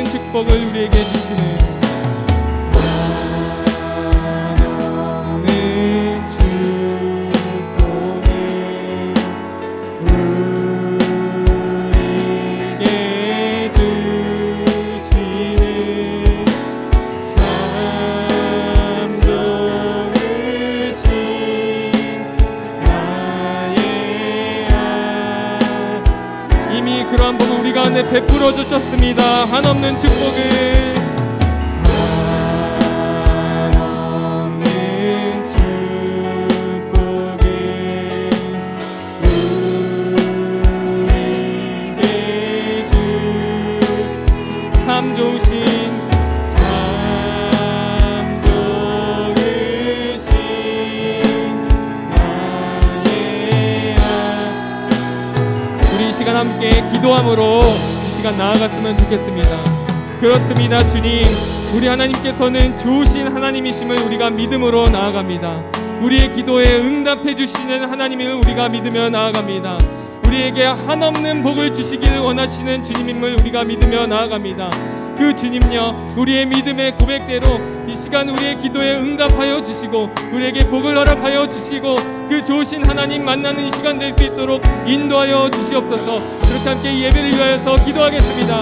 축복을 우리에게 주시는 그러한 복을 우리 가운데 베풀어 주셨습니다. 한없는 축복을 참 좋으신 함께 기도함으로 이 시간 나아갔으면 좋겠습니다. 그렇습니다. 주님, 우리 하나님께서는 좋으신 하나님이심을 우리가 믿음으로 나아갑니다. 우리의 기도에 응답해 주시는 하나님을 우리가 믿으며 나아갑니다. 우리에게 한없는 복을 주시기를 원하시는 주님임을 우리가 믿으며 나아갑니다. 그 주님요, 우리의 믿음의 고백대로 이 시간 우리의 기도에 응답하여 주시고 우리에게 복을 허락하여 주시고 그 좋으신 하나님 만나는 이 시간 될 수 있도록 인도하여 주시옵소서. 그렇게 함께 예배를 위하여서 기도하겠습니다.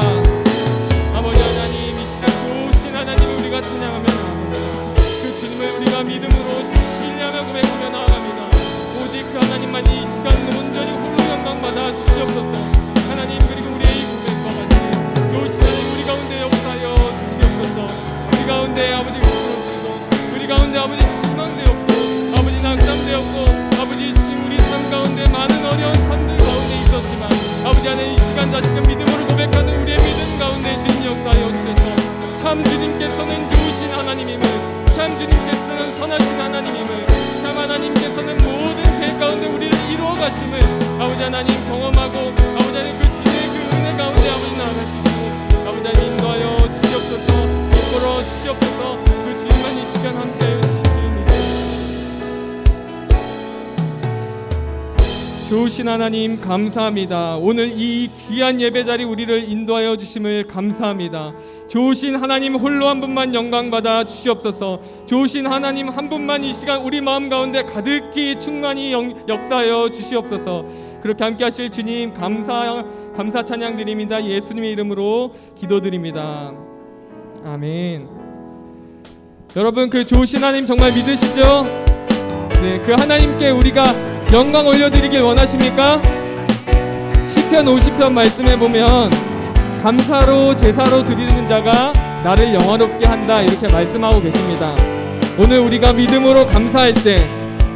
아버지 하나님, 이 시간 좋으신 하나님을 우리가 찬양하며 나아갑니다. 그 주님을 우리가 믿음으로 신뢰하며 고백하며 나아갑니다. 오직 그 하나님만이 이 시간 온전히 홀로 영광받아 주시옵소서. 하나님, 그리고 우리의 이 고백과 같이 좋으신 하나님 우리 가운데 역사하여 주시옵소서. 우리 가운데 아버지 부끄럽고 우리 가운데 아버지 실망되었고 아버지 낙담되었고 아버지 지금 우리 삶 가운데 많은 어려운 삶들 가운데 있었지만 아버지 하나님 이 시간 다시금 믿음으로 고백하는 우리의 믿음 가운데 주님 역사하여 주셔서 참 주님께서는 좋으신 하나님임을, 참 주님께서는 선하신 하나님임을, 참 하나님께서는 모든 배 가운데 우리를 이루어 가심을 아버지 하나님 경험하고 아버지 하나님 그 주님의 그 은혜 가운데 아버지 나아갈 수 있고 아버지 하나님 인도하여 주시옵소서. 이끌어 주시옵소서. 그 주님만 이 시간 함께하여 주시옵소서. 좋으신 하나님 감사합니다. 오늘 이 귀한 예배자리 우리를 인도하여 주심을 감사합니다. 좋으신 하나님 홀로 한 분만 영광받아 주시옵소서. 좋으신 하나님 한 분만 이 시간 우리 마음 가운데 가득히 충만히 역사하여 주시옵소서. 그렇게 함께 하실 주님 감사 찬양 드립니다. 예수님의 이름으로 기도드립니다. 아멘. 여러분, 그 좋으신 하나님 정말 믿으시죠? 네, 그 하나님께 우리가 영광 올려드리길 원하십니까? 시편 50편 말씀에 보면 감사로 제사로 드리는 자가 나를 영화롭게 한다 이렇게 말씀하고 계십니다. 오늘 우리가 믿음으로 감사할 때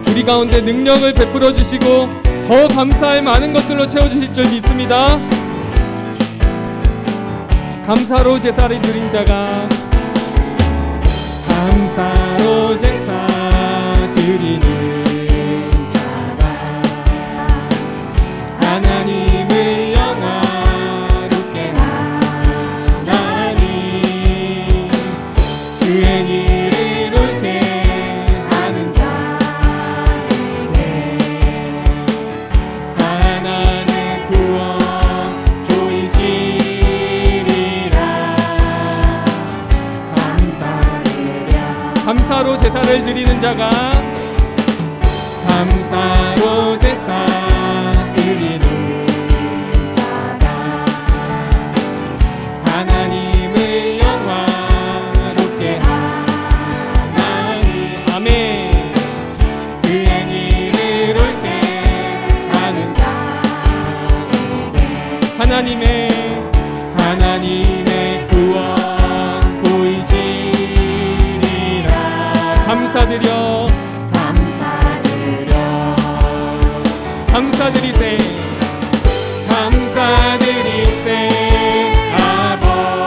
우리 가운데 능력을 베풀어 주시고 더 감사할 많은 것들로 채워주실 줄 믿습니다. 감사로 제사를 드린 자가 감사로 제사 드리는 하나님을 영화롭게 하나님 그의 일을 옳게 하는 자에게 하나는 구원 보이시리라. 감사로 제사를 드리는 자가 감사로 제사 드리는 자가 하나님을 영화롭게 하나니 아멘. 그의 일을 옳게 하는 자에게 하나님의 구원 보이시리라. 감사드려 감사드리세 감사드리세 아버지께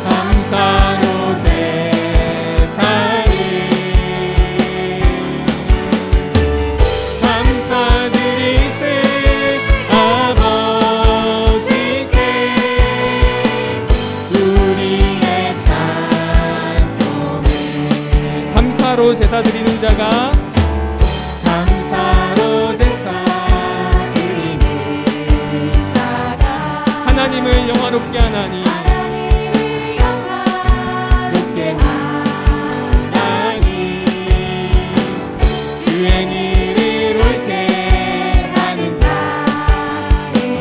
감사로 제사를 감사드리세 아버지께 우리의 찬송을 감사로 제사 드리는 자가 하나님을 영화롭게 하나니 하나님을 영화롭게 하나니 주의 일을 옳게 하는 자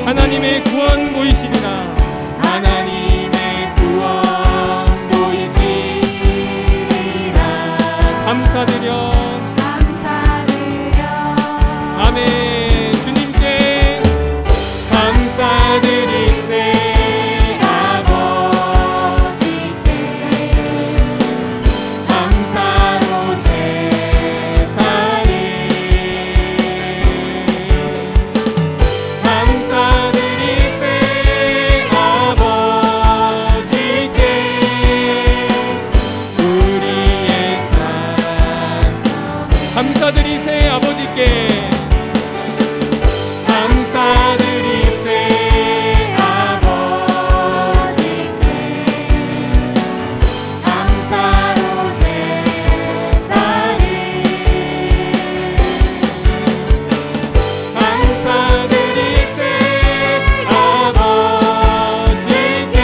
하나님의 구원 보이시리라 하나님의 구원 보이시리라 감사드려 감사드려 아멘 주님께 감사드리세 아버지께 감사로 제사를 감사드리세 아버지께 우리의 찬송 감사드리세 아버지께 감사드리세 아버지께 감사로 제사를 감사드리세 아버지께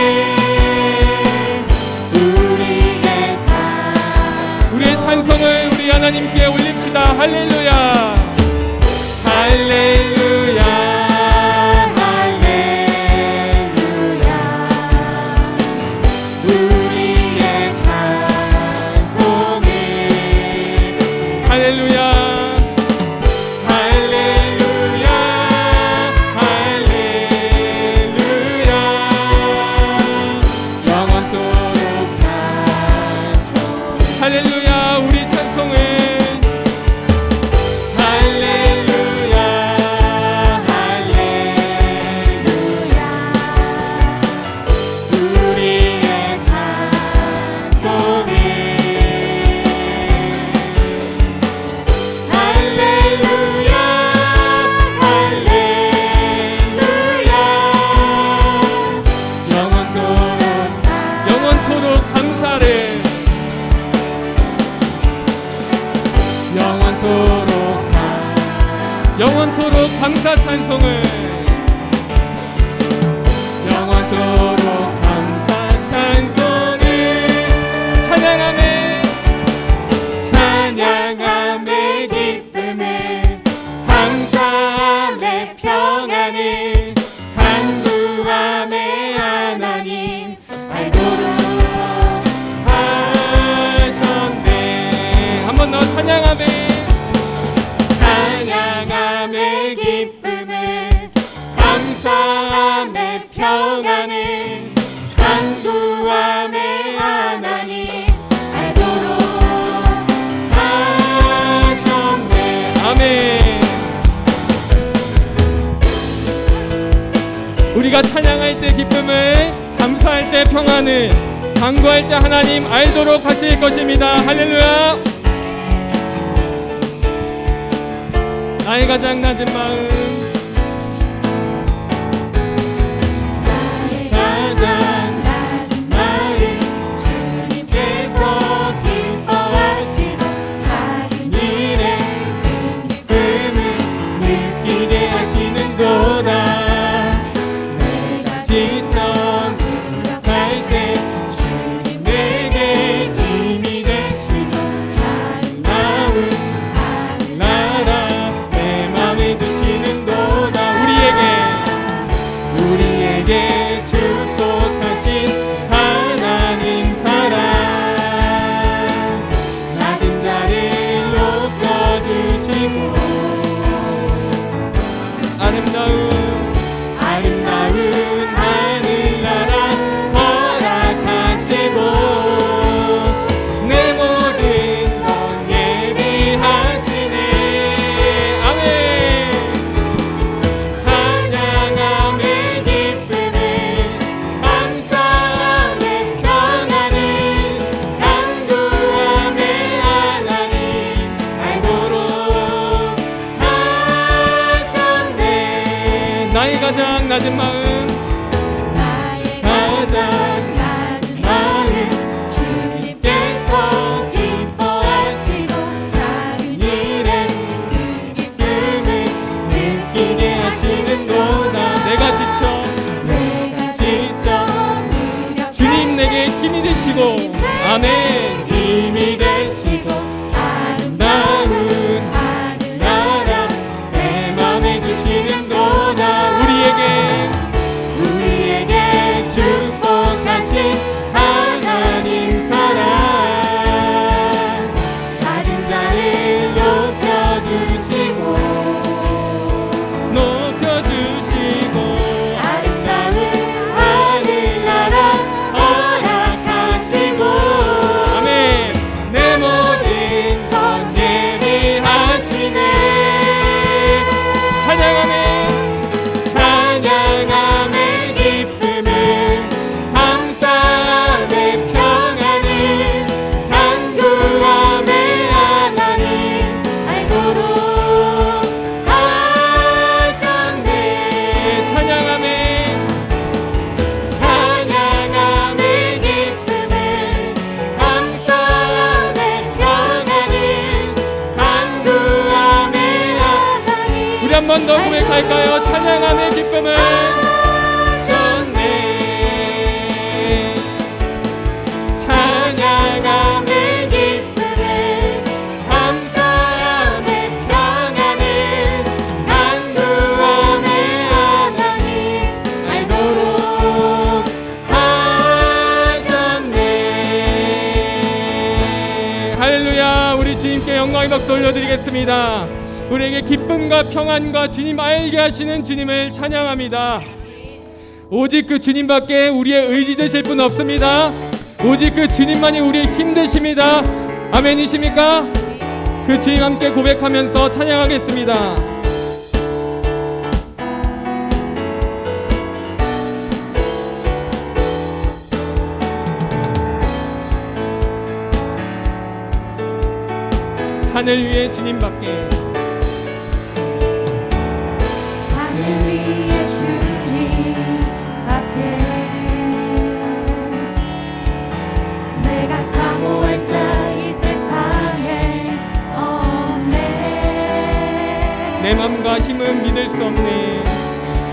우리의 찬송을 우리 하나님께 올립시다 할렐루야 할렐루야 할렐루야 우리의 찬송을 할렐루야 할렐루야 할렐루야 영원토록 찬송 할렐루야 우리 찬송을 할렐루야 할렐루야 우리의 찬송을 할렐루야 할렐루야 영원토록 감사를 영원토록 감사 찬송을 영원토록 감사 찬송을 찬양하며 찬양함의 기쁨을 감사함의 평안을 간구함의 하나님 알도록 하셨네 한 번 더 찬양하며 찬양함의 기쁨을 감사함의 평안을 간구함의 하나님 알도록 하셨네 아멘 우리가 찬양할 때 기쁨을 감사할 때 평안을 간구할 때 하나님 알도록 하실 것입니다 할렐루야 나의 가장 낮은 마음 나의 가장 낮은 마음 주님께서 기뻐하시는 작은 일에 큰 기쁨을 느끼게 하시는도다 내가 지쳐 무력할 때 주님 내게 힘이 되시며 작은 마음 하늘나라 내 맘에 주시는도다 우리에게 축복하신 하나님 사랑 낮은 자를 높여주시고 아름다운 하늘나라 허락하시고 내 모든 것 예비하시네 아멘 찬양함의 기쁨을 감사함의 평안을 간구함의 하나님 알도록 하셨네 나의 가장 낮은 마음 나의 가장 낮은 마음 주님께서 기뻐하시고 작은 일에 큰 기쁨을 느끼게 하시는도다 내가 지쳐 내가 지쳐 아멘. 힘이 되시고 아름다운 하늘나라 내 맘에 주시는 도다. 우리에게 축복하신 하나님 사랑 가진 자를 높여주시고 아름다운 하늘나라 허락하시고 아멘. 내 모든 것 예비하시네. 찬양하며 찬양함의 기쁨을 감사함의 평안을 간구함의 하나님 알도록 하셨네. 찬양하며 찬양함의 기쁨을 감사함의 평안을 간구함의 하나님 우리 한 번 더 고백할까요? 찬양함의 기쁨을 하셨네. 찬양함의 기쁨을 감사함의 평안을 간구함의 하나님 알도록 하셨네. 할렐루야. 우리 주님께 영광의 박수 올려드리겠습니다. 우리에게 기쁨과 평안과 주님 알게 하시는 주님을 찬양합니다. 오직 그 주님밖에 우리의 의지 되실 분 없습니다. 오직 그 주님만이 우리의 힘 되십니다. 아멘이십니까? 그 주님 함께 고백하면서 찬양하겠습니다. 하늘 위에 주님밖에 하늘 위에 주님 앞에 내가 사모할 자 이 세상에 없네. 내 맘과 힘은 믿을 수 없네.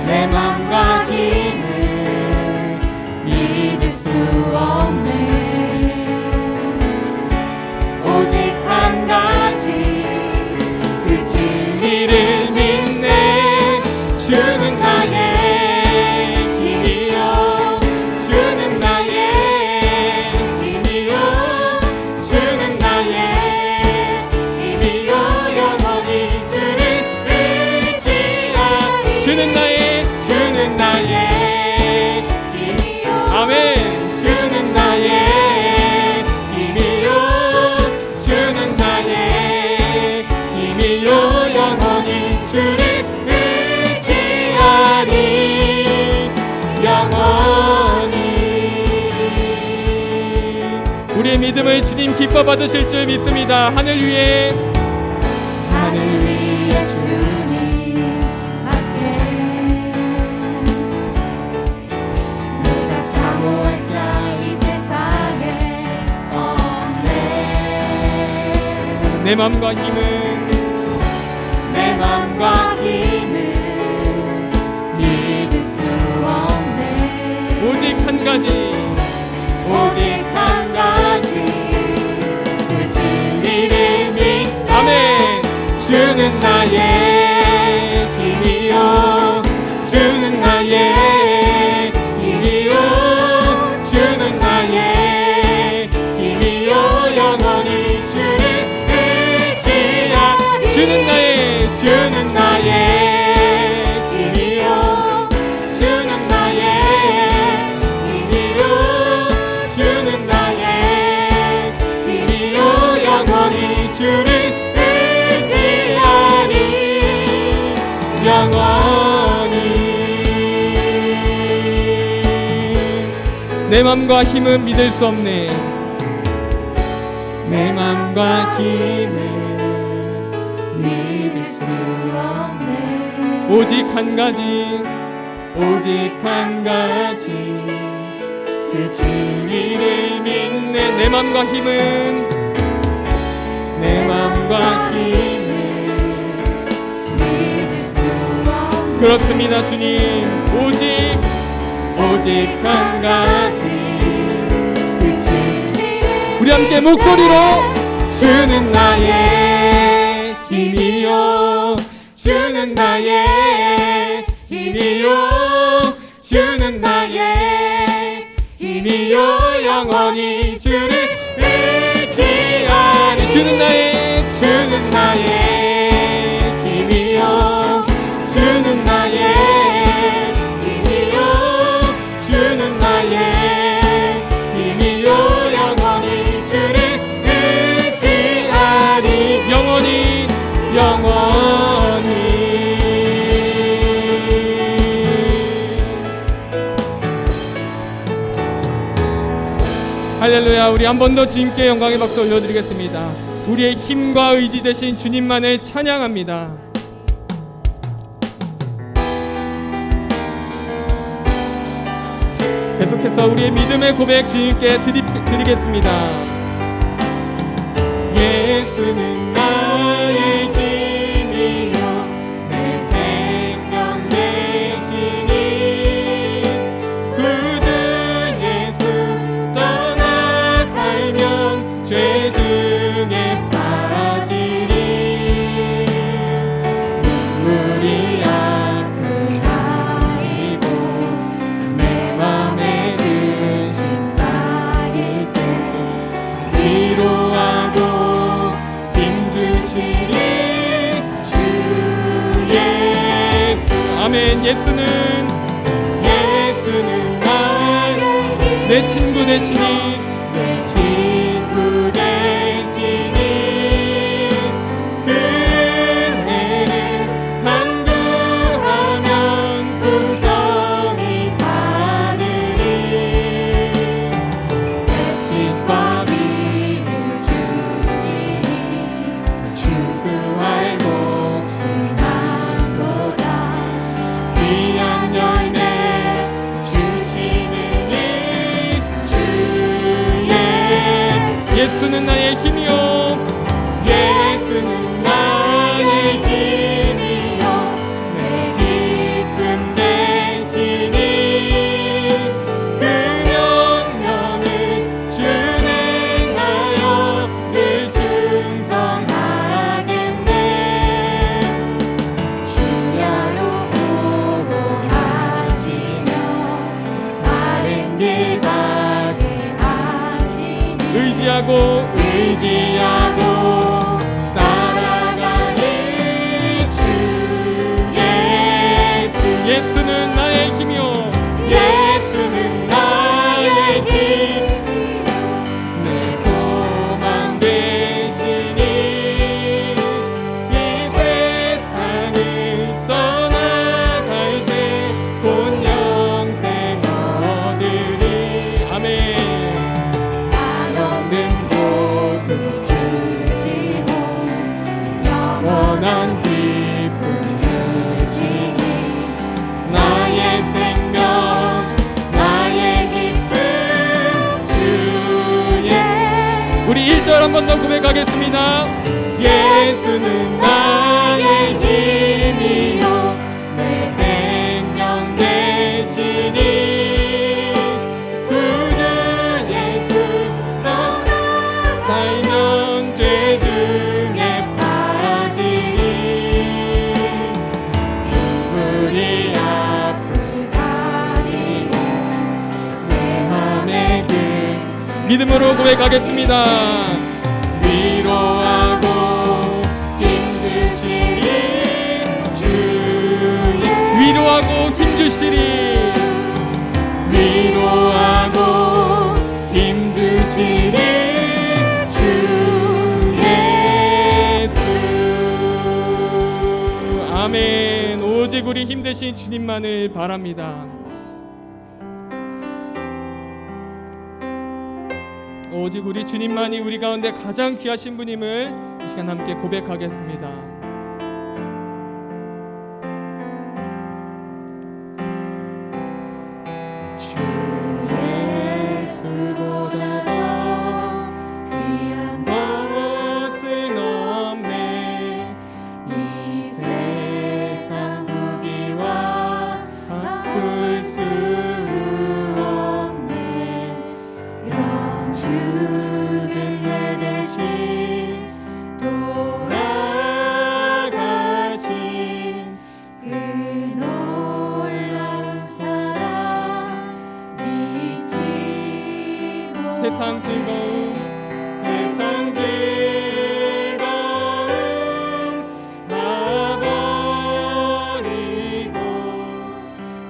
내 맘과 힘을 믿을 수 없네. 오직 한 가지 그 진리를 믿네. 주는 나의 힘이요 주는 나의 힘이요 주는 나의 힘이요 영원히 주를 의지하리. 주는 나의 힘이요 아멘. 주는 나의 힘이요 주는 나의 힘이요 영원히 주를 의지하리. 영원히 우리의 믿음을 주님 기뻐 받으실 줄 믿습니다. 하늘 위에 하늘 위에 주님 앞에 내가 사모할 자 이 세상에 없네. 내 맘과 힘은 내 맘과 힘을 믿을 수 없네. 오직 한 가지 오직 한 가지 그 진리를 믿네. 아멘. 주는 나의 힘이요 주는 나의 힘이요 주는 나의 힘이요 영원히 주를 의지하리. 주는 나의 힘이요 주는 나의 힘이요 주는 나의 힘이요 영원히 주를 의지하리. 영원히 내 맘과 힘은 믿을 수 없네. 내 맘과 힘을 믿을 수 없네. 오직 한 가지 오직 한 가지 그 진리를 믿네. 내 맘과 힘은 내 맘과 힘을 믿을 수 없네. 그렇습니다. 주님 오직 오직 한 가지 그 진리를 함께 목소리로 주는 나의 힘이요 주는 나의 힘이요 주는 나의 힘이요 영원히 주를 의지하리 주는 나의 힘이요 주는 나의 힘이요 주는 나의 힘이요 영원히 주를 의지하리 영원히 할렐루야. 우리 한 번 더 주님께 영광의 박수 올려드리겠습니다. 우리의 힘과 의지 되신 주님만을 찬양합니다. 계속해서 우리의 믿음의 고백 주님께 드리겠습니다. 예수는 나의 힘이요 내 생명 되시니 구주 예수 떠나 살면 죄 중에 빠지리 눈물이 앞을 가리고 내 맘에 근심 쌓일 때 위로하고 힘주시니 주 예수 아멘. 예수는 나의 내 친구 되시니 내 친구 되시니 그네를 간구하면 풍성히 받으리 햇빛과 비를 주시니 추수할 몫이 많도다 귀한 열매 주시는 이 주 예수는 나의 힘이요 예수는 나의 힘이요 내 기쁨 되시니 그 명령을 준행하여 늘 충성하겠네 주야로 보호하시며 바른 길 가게 의지하고 따라가니 주 예수 예수는 나의 힘이요 예수는 나의 힘이요 내 소망 되시니 이 세상을 떠나갈 때 곧 영생 얻으리 아멘. 영원한 기쁨 주시니 나의 생명 나의 기쁨 주의 우리 1절 한 번 더 고백하겠습니다. 예수는 나의 힘이요 내 생명 되시니 구주 예수 떠나 살면 죄 중에 빠지니 눈물이 앞을 가리고 내 맘에 믿음으로 고백하겠습니다. 위로하고 힘주시리 주의 위로하고 힘주시리 위로하고 힘주시리 주 예수 아멘. 오직 우리 힘드신 주님만을 바랍니다. 오직 우리 주님만이 우리 가운데 가장 귀하신 분임을 이 시간 함께 고백하겠습니다. 주 예수보다 더 귀한 것은 없네 이 세상 무기와 바꿀 수 없네 주 죽은 내 대신 돌아가신 그 놀라운 사랑 잊지 못 세상 즐거움 세상 즐거움 다 버리고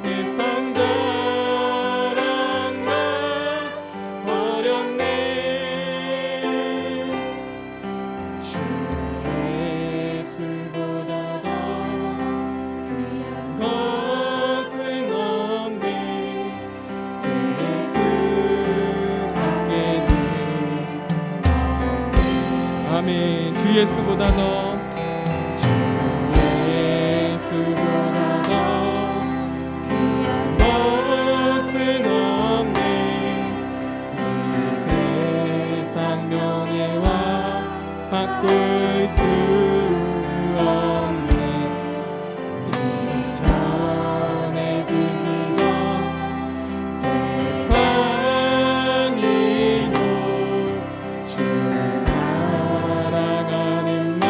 세상 자랑 다 버렸네 주 예수보다 더 귀한 것은 없네 예수밖에는 아멘. 주 예수보다 더 주 예수보다 더 귀한 것은 없네 이 세상 명예와 바꿀 수 없네 이전에 즐기던 세상이고 주 사랑하는 나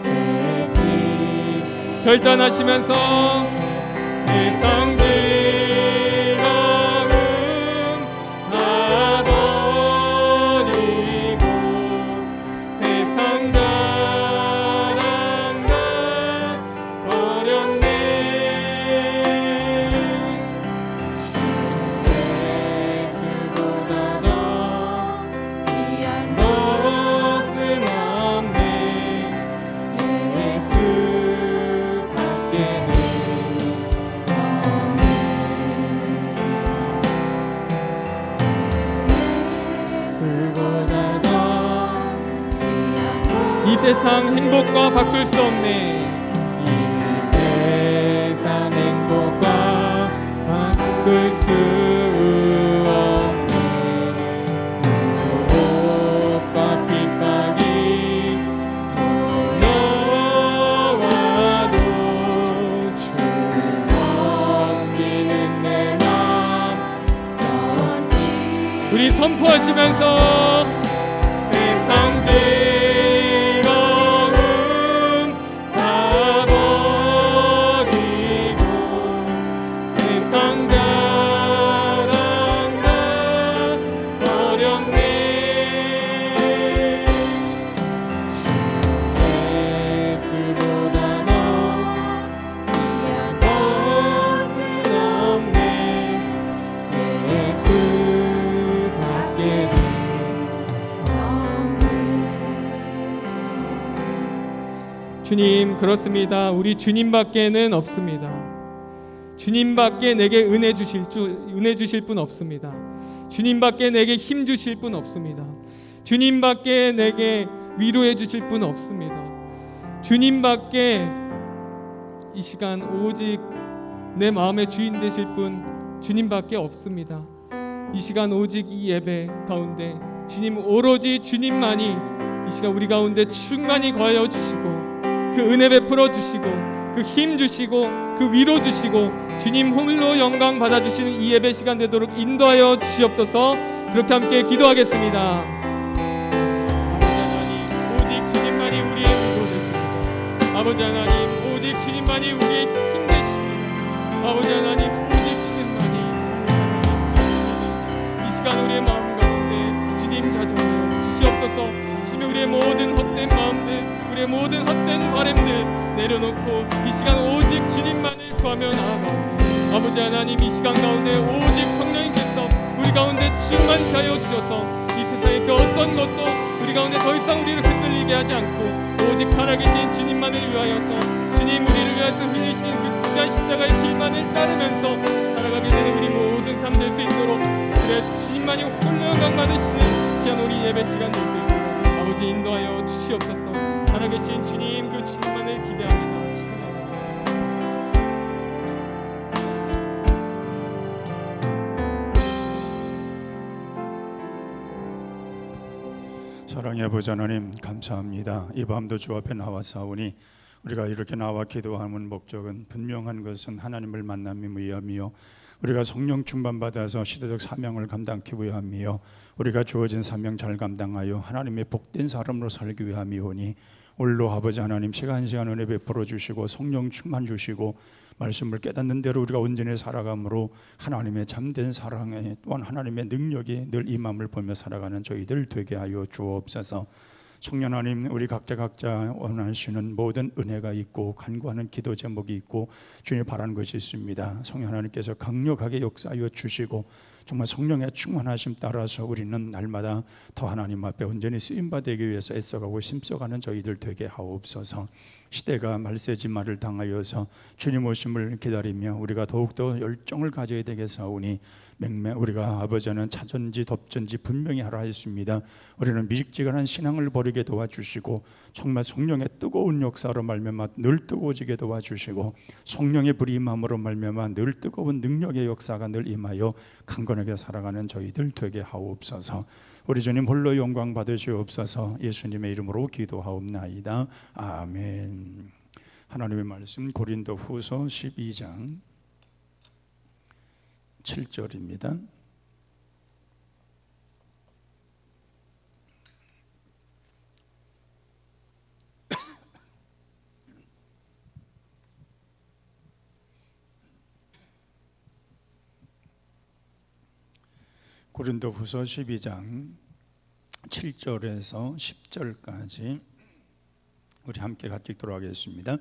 됐지 결단하시면서 세상 즐거움 다 버리고 세상 자랑 다 버렸네 예수보다 더 귀한 것은 없네 예수밖에는 예수보다 더 귀한 이 세상 행복과 바꿀 수 없네. 이 세상 행복과 바꿀 수 없네 유혹과 핍박이 올라와도 주 섬기는 내 맘 던지 우리 선포하시면서 세상 즐거움 다 버리고 세상 자랑 다 버렸네 주 예수보다 더 귀한 것은 없네 예수밖에는 주님, 그렇습니다. 우리 주님밖에는 없습니다. 주님밖에 내게 은혜 주실 분 없습니다. 주님밖에 내게 힘 주실 분 없습니다. 주님밖에 내게 위로해 주실 분 없습니다. 주님밖에 이 시간 오직 내 마음의 주인 되실 분 주님밖에 없습니다. 이 시간 오직 이 예배 가운데 주님, 오로지 주님만이 이 시간 우리 가운데 충만히 거하여 주시고 그 은혜 베풀어 주시고 그 힘 주시고 그 위로 주시고 주님 홀로 영광 받아주시는 이 예배 시간 되도록 인도하여 주시옵소서. 그렇게 함께 기도하겠습니다. 아버지 하나님, 오직 주님만이 우리의 위로 되십니다. 아버지 하나님, 오직 주님만이 우리의 힘 되십니다. 아버지 하나님, 오직 주님만이 이 시간 우리의 마음 가운데 주님 자정하여 주시옵소서. 주님, 우리의 모든 헛된 마음들, 우리의 모든 헛된 바램들 내려놓고 이 시간 오직 주님만을 구하며 나아가옵니다. 아버지 하나님, 이 시간 가운데 오직 성령님께서 우리 가운데 충만케 하여 주셔서 이 세상의 그 어떤 것도 우리 가운데 더 이상 우리를 흔들리게 하지 않고 오직 살아계신 주님만을 위하여서 주님 우리를 위해서 흘리신 그 귀한 십자가의 길만을 따르면서 살아가게 되는 우리 모든 삶 될 수 있도록 그래 주님만이 홀로 영광 받으시는 귀한 우리 예배 시간 될 수 있도록 아버지 인도하여 주시옵소서. 살아계신 주님, 그 주님만을 기대합니다. 사랑의 아버지 하나님, 감사합니다. 이 밤도 주 앞에 나와사오니 우리가 이렇게 나와 기도하는 목적은 분명한 것은 하나님을 만남이 위함이요 우리가 성령 충만 받아서 시대적 사명을 감당하기 위함이요 우리가 주어진 사명 잘 감당하여 하나님의 복된 사람으로 살기 위함이오니 오늘도 아버지 하나님 시간 은혜 베풀어 주시고 성령 충만 주시고 말씀을 깨닫는 대로 우리가 온전히 살아감으로 하나님의 참된 사랑에 또한 하나님의 능력이 늘 임함을 보며 살아가는 저희들 되게 하여 주옵소서. 성령 하나님, 우리 각자 원하시는 모든 은혜가 있고 간구하는 기도 제목이 있고 주님 바라는 것이 있습니다. 성령 하나님께서 강력하게 역사하여 주시고 정말 성령의 충만하심 따라서 우리는 날마다 더 하나님 앞에 온전히 쓰임받기 위해서 애써가고 힘써가는 저희들 되게 하옵소서. 시대가 말세지마를 당하여서 주님 오심을 기다리며 우리가 더욱더 열정을 가져야 되겠사오니 우리가 아버지는 차전지 덥전지 분명히 하라 했습니다. 우리는 미직지근한 신앙을 버리게 도와주시고 정말 성령의 뜨거운 역사로 말미암아 늘 뜨거워지게 도와주시고 성령의 불이 임함으로 말미암아 늘 뜨거운 능력의 역사가 늘 임하여 강건하게 살아가는 저희들 되게 하옵소서. 우리 주님 홀로 영광 받으시옵소서. 예수님의 이름으로 기도하옵나이다. 아멘. 하나님의 말씀 고린도 후서 12장 7절입니다. 고린도 후서 12장 7절에서 10절까지 우리 함께 같이 읽도록 하겠습니다.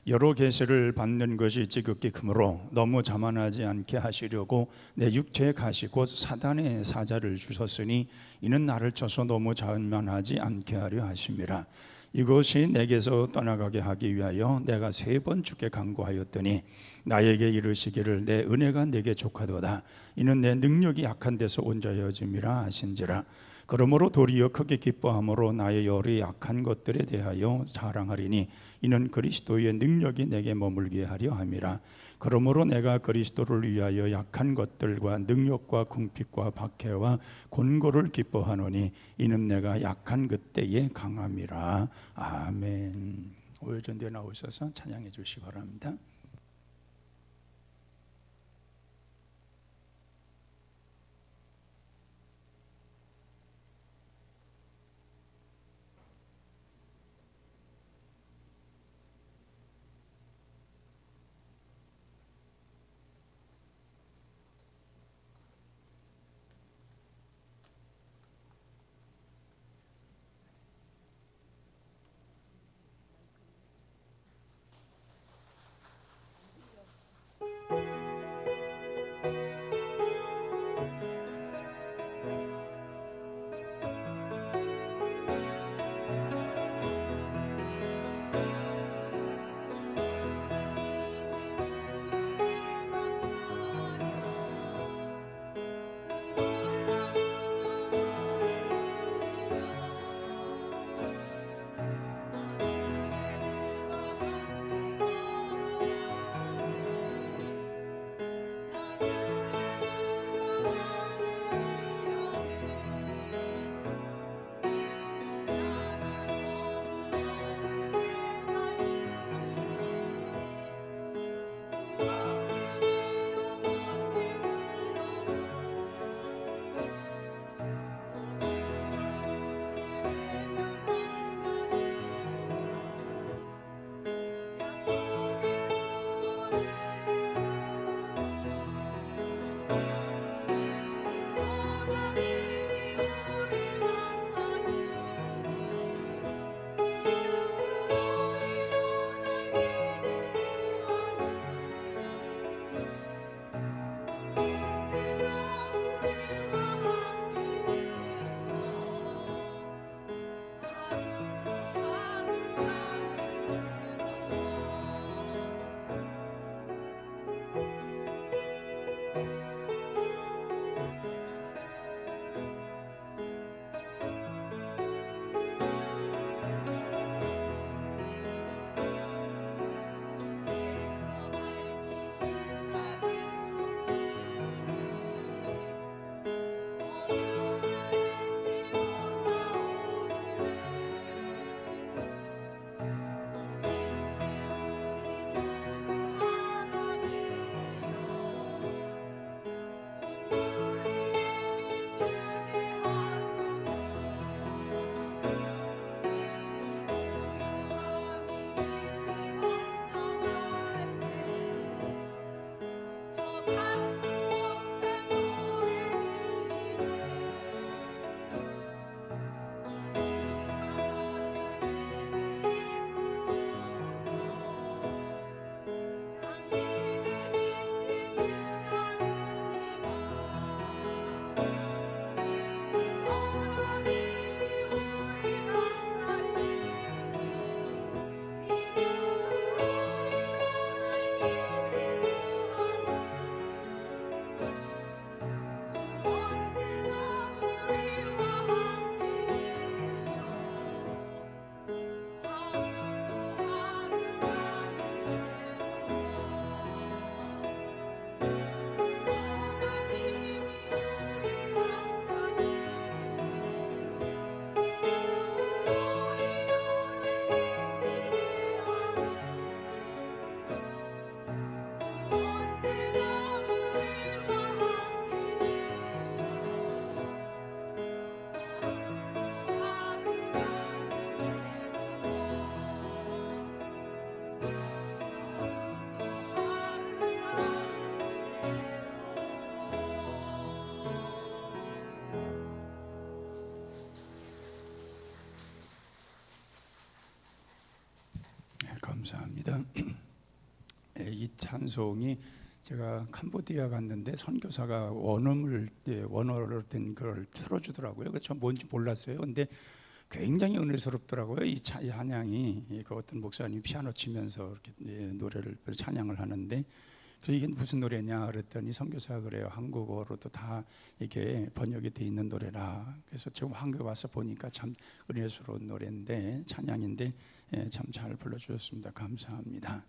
여러 계시를 받는 것이 지극히 크므로 너무 자만하지 않게 하시려고 내 육체의 가시 곧 사단의 사자를 주셨으니 이는 나를 쳐서 너무 자만하지 않게 하려 하심이라. 이것이 내게서 떠나가게 하기 위하여 내가 3번 주께 간구하였더니 나에게 이르시기를 내 은혜가 내게 족하도다. 이는 내 능력이 약한 데서 온전해짐이라 하신지라. 그러므로 도리어 크게 기뻐함으로 나의 여러 약한 것들에 대하여 자랑하리니 이는 그리스도의 능력이 내게 머물게 하려 함이라. 그러므로 내가 그리스도를 위하여 약한 것들과 능력과 궁핍과 박해와 곤고를 기뻐하노니 이는 내가 약한 그때에 강함이라. 아멘. 오열전대에 나오셔서 찬양해 주시기 바랍니다. 감사합니다. 이 찬송이 제가 캄보디아 갔는데 선교사가 원어로 된 걸 틀어주더라고요. 그래서 뭔지 몰랐어요. 근데 굉장히 은혜스럽더라고요. 이 찬양이 그 어떤 목사님이 피아노 치면서 이렇게 노래를 찬양을 하는데, 그래서 이게 무슨 노래냐 그랬더니 선교사가 그래요. 한국어로도 다 이게 번역이 돼 있는 노래라. 그래서 지금 한국에 와서 보니까 참 은혜스러운 노래인데, 찬양인데 참 잘 불러주셨습니다. 감사합니다.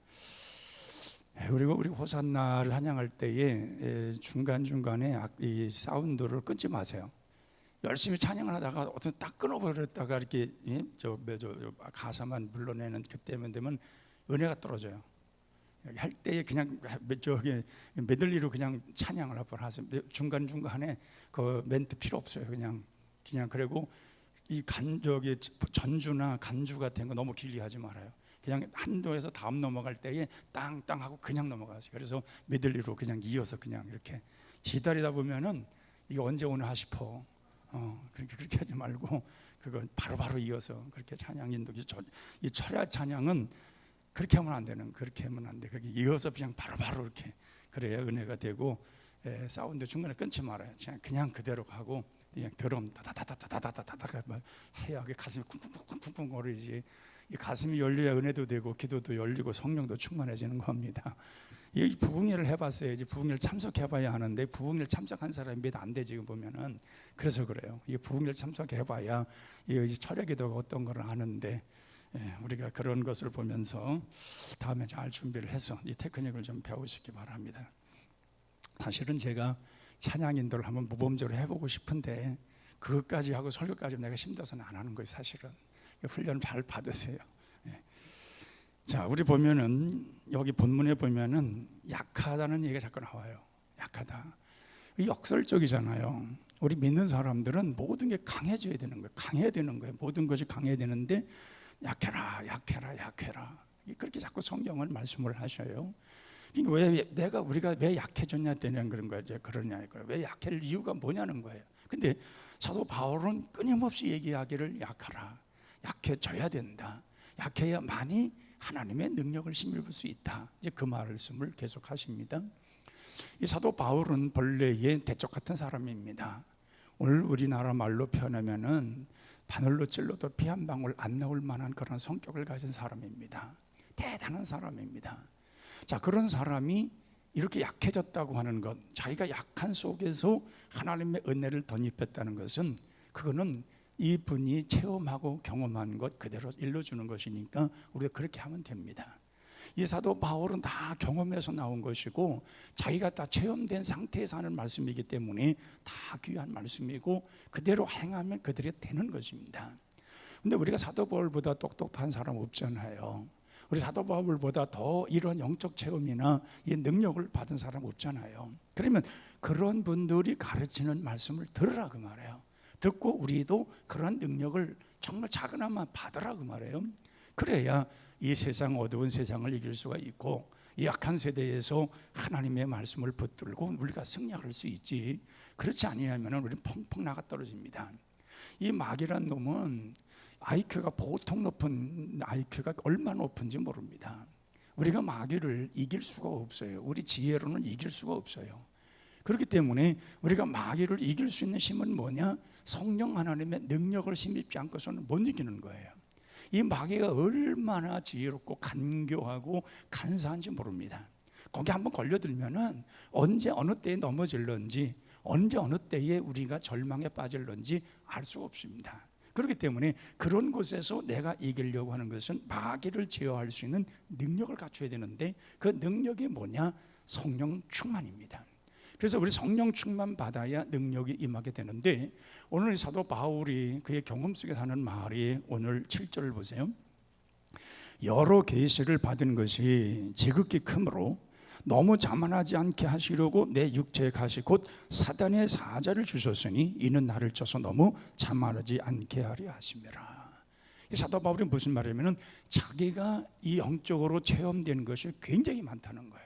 그리고 우리 호산나를 찬양할 때에 중간중간에 이 사운드를 끊지 마세요. 열심히 찬양을 하다가 어떤 딱 끊어버렸다가 이렇게 저 가사만 불러내는 그때만 되면 은혜가 떨어져요. 할 때에 그냥 저기 메들리로 그냥 찬양을 한번 하세요. 중간 중간에 그 멘트 필요 없어요. 그냥 그리고 이 전주나 간주 같은 거 너무 길게 하지 말아요. 그냥 한 도에서 다음 넘어갈 때에 땅땅 하고 그냥 넘어가세요. 그래서 메들리로 그냥 이어서 그냥 이렇게 기다리다 보면은 이게 언제 오나 싶어. 그렇게 하지 말고 그거 바로바로 이어서 그렇게 찬양 인도. 이 철야 찬양은 그렇게 하면 안 되는, 그렇게 하면 안 돼. 그렇게 이어서 그냥 바로바로 이렇게 그래야 은혜가 되고, 사운드 중간에 끊지 말아요. 그냥 그대로 가고, 그냥 드럼 다다다다다다다다다 해야 가슴이 쿵쿵쿵쿵쿵 거리지. 이 가슴이 열려야 은혜도 되고 기도도 열리고 성령도 충만해지는 겁니다. 이 부흥회를 해봤어야지. 부흥회를 참석해봐야 하는데 부흥회를 참석한 사람이 몇 안 돼 지금 보면은. 그래서 그래요. 이 부흥회를 참석해봐야 이 철야기도가 어떤 걸 아는데, 우리가 그런 것을 보면서 다음에 잘 준비를 해서 이 테크닉을 좀 배우시기 바랍니다. 사실은 제가 찬양 인도를 한번 모범적으로 해보고 싶은데 그것까지 하고 설교까지 내가 힘들어서는 안 하는 거예요. 사실은 훈련 잘 받으세요. 자, 우리 보면은 여기 본문에 보면은 약하다는 얘기가 자꾸 나와요. 약하다. 역설적이잖아요. 우리 믿는 사람들은 모든 게 강해져야 되는 거예요. 강해야 되는 거예요. 모든 것이 강해야 되는데 약해라, 약해라, 약해라. 그렇게 자꾸 성경을 말씀을 하셔요. 그러니까 우리가 왜 약해졌냐 되는 그런 거예요. 그러냐 이거예요. 왜 약할 이유가 뭐냐는 거예요. 근데 사도 바울은 끊임없이 얘기하기를 약하라, 약해져야 된다. 약해야만이 하나님의 능력을 힘입을 수 있다. 이제 그 말씀을 계속 하십니다. 이 사도 바울은 본래의 대적 같은 사람입니다. 오늘 우리나라 말로 표현하면은 바늘로 찔러도 피 한 방울 안 나올 만한 그런 성격을 가진 사람입니다. 대단한 사람입니다. 자, 그런 사람이 이렇게 약해졌다고 하는 것, 자기가 약한 속에서 하나님의 은혜를 덧입혔다는 것은, 그거는 이분이 체험하고 경험한 것 그대로 일러주는 것이니까 우리가 그렇게 하면 됩니다. 이 사도 바울은 다 경험해서 나온 것이고 자기가 다 체험된 상태에서 하는 말씀이기 때문에 다 귀한 말씀이고 그대로 행하면 그대로 되는 것입니다. 근데 우리가 사도 바울보다 똑똑한 사람 없잖아요. 우리 사도 바울보다 더 이런 영적 체험이나 이 능력을 받은 사람 없잖아요. 그러면 그런 분들이 가르치는 말씀을 들으라 그 말이에요. 듣고 우리도 그런 능력을 정말 작은나마 받으라 그 말이에요. 그래야 이 세상, 어두운 세상을 이길 수가 있고 이 약한 세대에서 하나님의 말씀을 붙들고 우리가 승리할 수 있지. 그렇지 아니하면 우리는 펑펑 나가 떨어집니다. 이 마귀란 놈은 IQ가 보통 높은 IQ가 얼마나 높은지 모릅니다. 우리가 마귀를 이길 수가 없어요. 우리 지혜로는 이길 수가 없어요. 그렇기 때문에 우리가 마귀를 이길 수 있는 힘은 뭐냐? 성령 하나님의 능력을 힘입지 않고서는 못 이기는 거예요. 이 마귀가 얼마나 지혜롭고 간교하고 간사한지 모릅니다. 거기 한번 걸려들면은 언제 어느 때에 넘어질런지, 언제 어느 때에 우리가 절망에 빠질런지 알 수가 없습니다. 그렇기 때문에 그런 곳에서 내가 이기려고 하는 것은 마귀를 제어할 수 있는 능력을 갖춰야 되는데 그 능력이 뭐냐? 성령 충만입니다. 그래서 우리 성령 충만 받아야 능력이 임하게 되는데, 오늘 사도 바울이 그의 경험 속에 하는 말이 오늘 7절을 보세요. 여러 계시를 받은 것이 지극히 크므로 너무 자만하지 않게 하시려고 내 육체의 가시 곧 사단의 사자를 주셨으니 이는 나를 쪄서 너무 자만하지 않게 하려 하심이라. 사도 바울이 무슨 말이냐면 자기가 이 영적으로 체험된 것이 굉장히 많다는 거예요.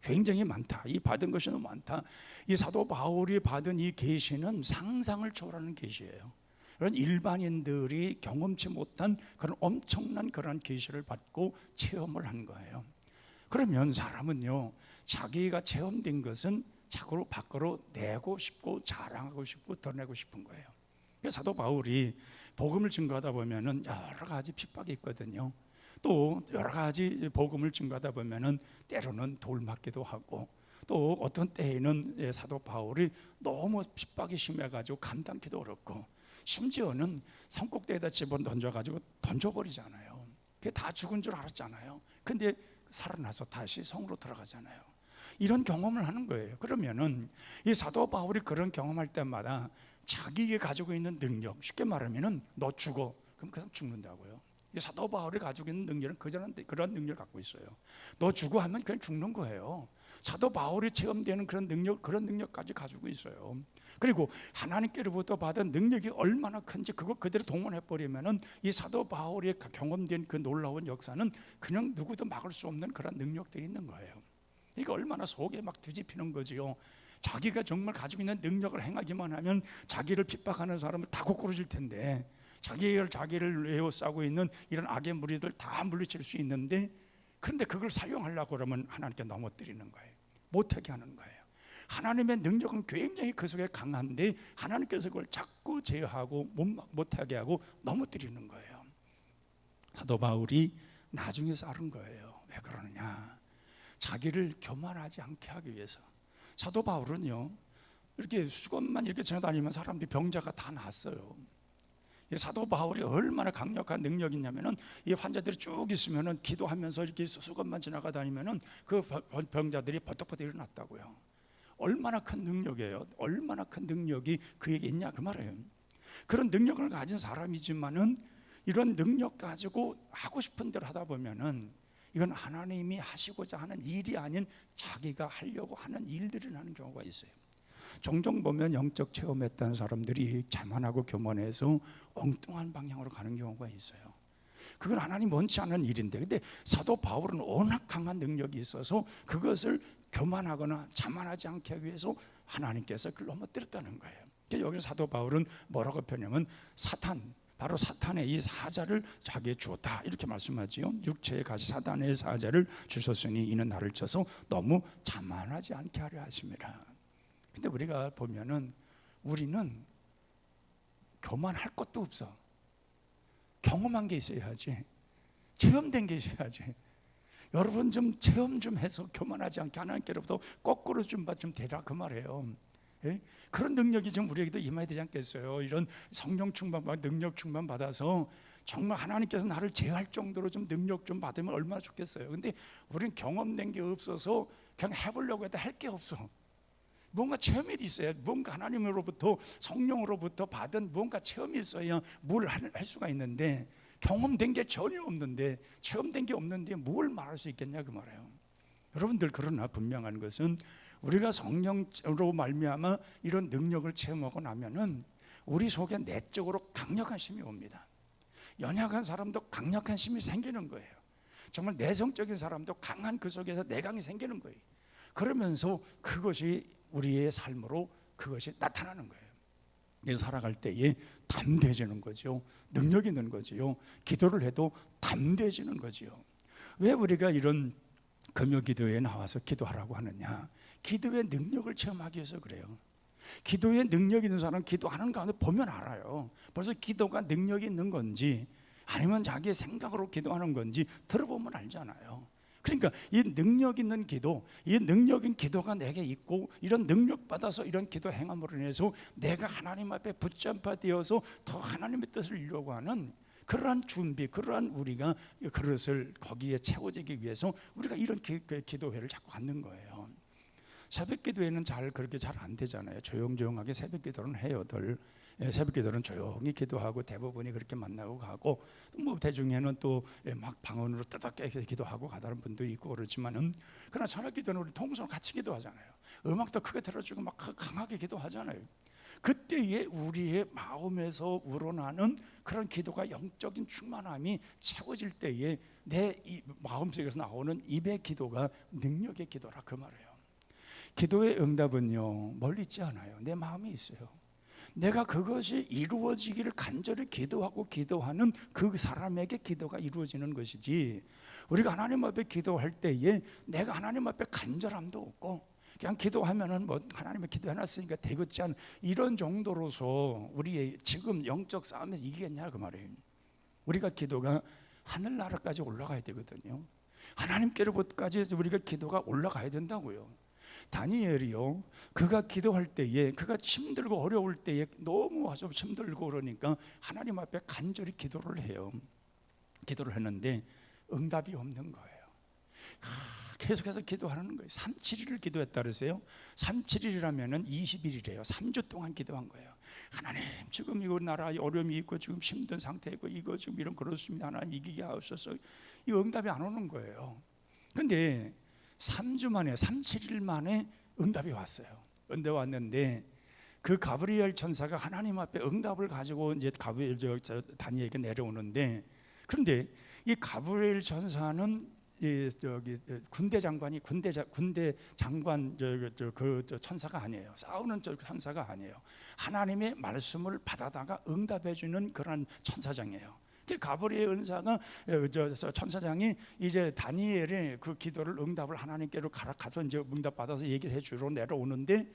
굉장히 많다. 이 받은 것이 너무 많다. 이 사도 바울이 받은 이 계시는 상상을 초월하는 계시예요. 그런 일반인들이 경험치 못한 그런 엄청난 그런 계시를 받고 체험을 한 거예요. 그러면 사람은요, 자기가 체험된 것은 자꾸 밖으로 내고 싶고 자랑하고 싶고 드러내고 싶은 거예요. 그래서 사도 바울이 복음을 증거하다 보면은 여러 가지 핍박이 있거든요. 또 여러 가지 복음을 증거하다 보면은 때로는 돌맞기도 하고, 또 어떤 때에는 사도 바울이 너무 핍박이 심해가지고 감당기도 어렵고, 심지어는 산꼭대에다 집어 던져가지고 던져버리잖아요. 그게 다 죽은 줄 알았잖아요. 근데 살아나서 다시 성으로 들어가잖아요. 이런 경험을 하는 거예요. 그러면은 이 사도 바울이 그런 경험할 때마다 자기가 가지고 있는 능력, 쉽게 말하면은 너 죽어, 그럼 그 사람 죽는다고요. 이 사도 바울이 가지고 있는 능력은 그런 능력을 갖고 있어요. 너 죽어 하면 그냥 죽는 거예요. 사도 바울이 체험되는 그런 능력까지 가지고 있어요. 그리고 하나님께로부터 받은 능력이 얼마나 큰지 그거 그대로 동원해 버리면은 이 사도 바울이 경험된 그 놀라운 역사는 그냥 누구도 막을 수 없는 그런 능력들이 있는 거예요. 이거 얼마나 속에 막 뒤집히는 거지요. 자기가 정말 가지고 있는 능력을 행하기만 하면 자기를 핍박하는 사람을 다 고꾸라질 텐데, 자기를 에워싸고 있는 이런 악의 무리들 다 물리칠 수 있는데, 그런데 그걸 사용하려고 그러면 하나님께 넘어뜨리는 거예요. 못하게 하는 거예요. 하나님의 능력은 굉장히 그 속에 강한데 하나님께서 그걸 자꾸 제어하고 못하게 하고 넘어뜨리는 거예요. 사도 바울이 나중에서 알은 거예요. 왜 그러느냐, 자기를 교만하지 않게 하기 위해서. 사도 바울은요, 이렇게 수건만 이렇게 지나다니면 사람들이 병자가 다 났어요. 사도 바울이 얼마나 강력한 능력이 있냐면은, 이 환자들이 쭉 있으면은 기도하면서 이렇게 수건만 지나가 다니면은 그 병자들이 버떡버떡 일어났다고요. 얼마나 큰 능력이에요. 얼마나 큰 능력이 그에게 있냐 그 말이에요. 그런 능력을 가진 사람이지만은 이런 능력 가지고 하고 싶은 대로 하다 보면은 이건 하나님이 하시고자 하는 일이 아닌 자기가 하려고 하는 일들을 하는 경우가 있어요. 종종 보면 영적 체험했던 사람들이 자만하고 교만해서 엉뚱한 방향으로 가는 경우가 있어요. 그건 하나님 원치 않은 일인데, 근데 사도 바울은 워낙 강한 능력이 있어서 그것을 교만하거나 자만하지 않게 하기 위해서 하나님께서 그걸 넘어뜨렸다는 거예요. 여기서 사도 바울은 뭐라고 표현하면 바로 사탄의 이 사자를 자기에 주었다 이렇게 말씀하지요. 육체에 가시 사탄의 사자를 주셨으니 이는 나를 쳐서 너무 자만하지 않게 하려 하심이라. 근데 우리가 보면은 우리는 교만할 것도 없어. 경험한 게 있어야지, 체험된 게 있어야지. 여러분 좀 체험 좀 해서 교만하지 않게 하나님께로부터 거꾸로 좀 되라 그 말이에요. 예? 그런 능력이 좀 우리에게도 임해야 되지 않겠어요? 이런 성령 충만, 능력 충만 받아서 정말 하나님께서 나를 제어할 정도로 좀 능력 좀 받으면 얼마나 좋겠어요. 근데 우리는 경험된 게 없어서 그냥 해보려고 해도 할 게 없어. 뭔가 체험이 있어야, 뭔가 하나님으로부터 성령으로부터 받은 뭔가 체험이 있어야 뭘 할 수가 있는데, 경험된 게 전혀 없는데, 체험된 게 없는데 뭘 말할 수 있겠냐 그 말이에요. 여러분들, 그러나 분명한 것은 우리가 성령으로 말미암아 이런 능력을 체험하고 나면은 우리 속에 내적으로 강력한 힘이 옵니다. 연약한 사람도 강력한 힘이 생기는 거예요. 정말 내성적인 사람도 강한 그 속에서 내강이 생기는 거예요. 그러면서 그것이 우리의 삶으로 그것이 나타나는 거예요. 살아갈 때에 담대해지는 거죠. 능력이 있는 거지요. 기도를 해도 담대해지는 거지요. 왜 우리가 이런 금요 기도에 나와서 기도하라고 하느냐, 기도의 능력을 체험하기 위해서 그래요. 기도의 능력이 있는 사람은 기도하는 가운데 보면 알아요. 벌써 기도가 능력이 있는 건지 아니면 자기의 생각으로 기도하는 건지 들어보면 알잖아요. 그러니까 이 능력 있는 기도, 이 능력인 기도가 내게 있고, 이런 능력 받아서 이런 기도 행함으로 인해서 내가 하나님 앞에 붙잡아 되어서 더 하나님의 뜻을 이루려고 하는 그러한 준비, 그러한 우리가 그것을 거기에 채워지기 위해서 우리가 이런 기도회를 자꾸 갖는 거예요. 새벽 기도회는 그렇게 잘 안 되잖아요. 조용조용하게 새벽 기도는 해요들. 새벽 기도는 조용히 기도하고 대부분이 그렇게 만나고 가고, 뭐 대중에는 또 막 방언으로 뜨겁게 기도하고 가다는 분도 있고 그렇지만은, 그러나 저녁 기도는 우리 통성으로 같이 기도하잖아요. 음악도 크게 들어주고 막 강하게 기도하잖아요. 그때에 우리의 마음에서 우러나는 그런 기도가, 영적인 충만함이 채워질 때에 내 마음속에서 나오는 입의 기도가 능력의 기도라 그 말이에요. 기도의 응답은요 멀리 있지 않아요. 내 마음에 있어요. 내가 그것이 이루어지기를 간절히 기도하고 기도하는 그 사람에게 기도가 이루어지는 것이지, 우리가 하나님 앞에 기도할 때에 내가 하나님 앞에 간절함도 없고 그냥 기도하면은 뭐 하나님의 기도해놨으니까 되겠지 않은 이런 정도로서 우리의 지금 영적 싸움에서 이기겠냐 그 말이에요. 우리가 기도가 하늘나라까지 올라가야 되거든요. 하나님께로부터까지 우리가 기도가 올라가야 된다고요. 다니엘이요, 그가 기도할 때에, 그가 힘들고 어려울 때에 너무 아주 힘들고 그러니까 하나님 앞에 간절히 기도를 해요. 기도를 했는데 응답이 없는 거예요. 계속해서 기도하는 거예요. 3-7일을 기도했다 그러세요. 3-7일이라면 20일이래요. 3주 동안 기도한 거예요. 하나님, 지금 이 나라에 어려움이 있고 지금 힘든 상태이고 이거 지금 이런 그렇습니다. 하나님 이기게 하옵소서. 이 응답이 안 오는 거예요. 그런데 3주 만에, 3-7일 만에 응답이 왔어요. 응답이 왔는데 그 가브리엘 천사가 하나님 앞에 응답을 가지고 이제 다니엘에게 내려오는데, 그런데 이 가브리엘 천사는 군대 장관 그 천사가 아니에요. 싸우는 천사가 아니에요. 하나님의 말씀을 받아다가 응답해주는 그런 천사장이에요. 가브리엘 은사가 천사장이 이제 다니엘의 그 기도를 응답을 하나님께로 가서 이제 응답 받아서 얘기를 해주러 내려오는데,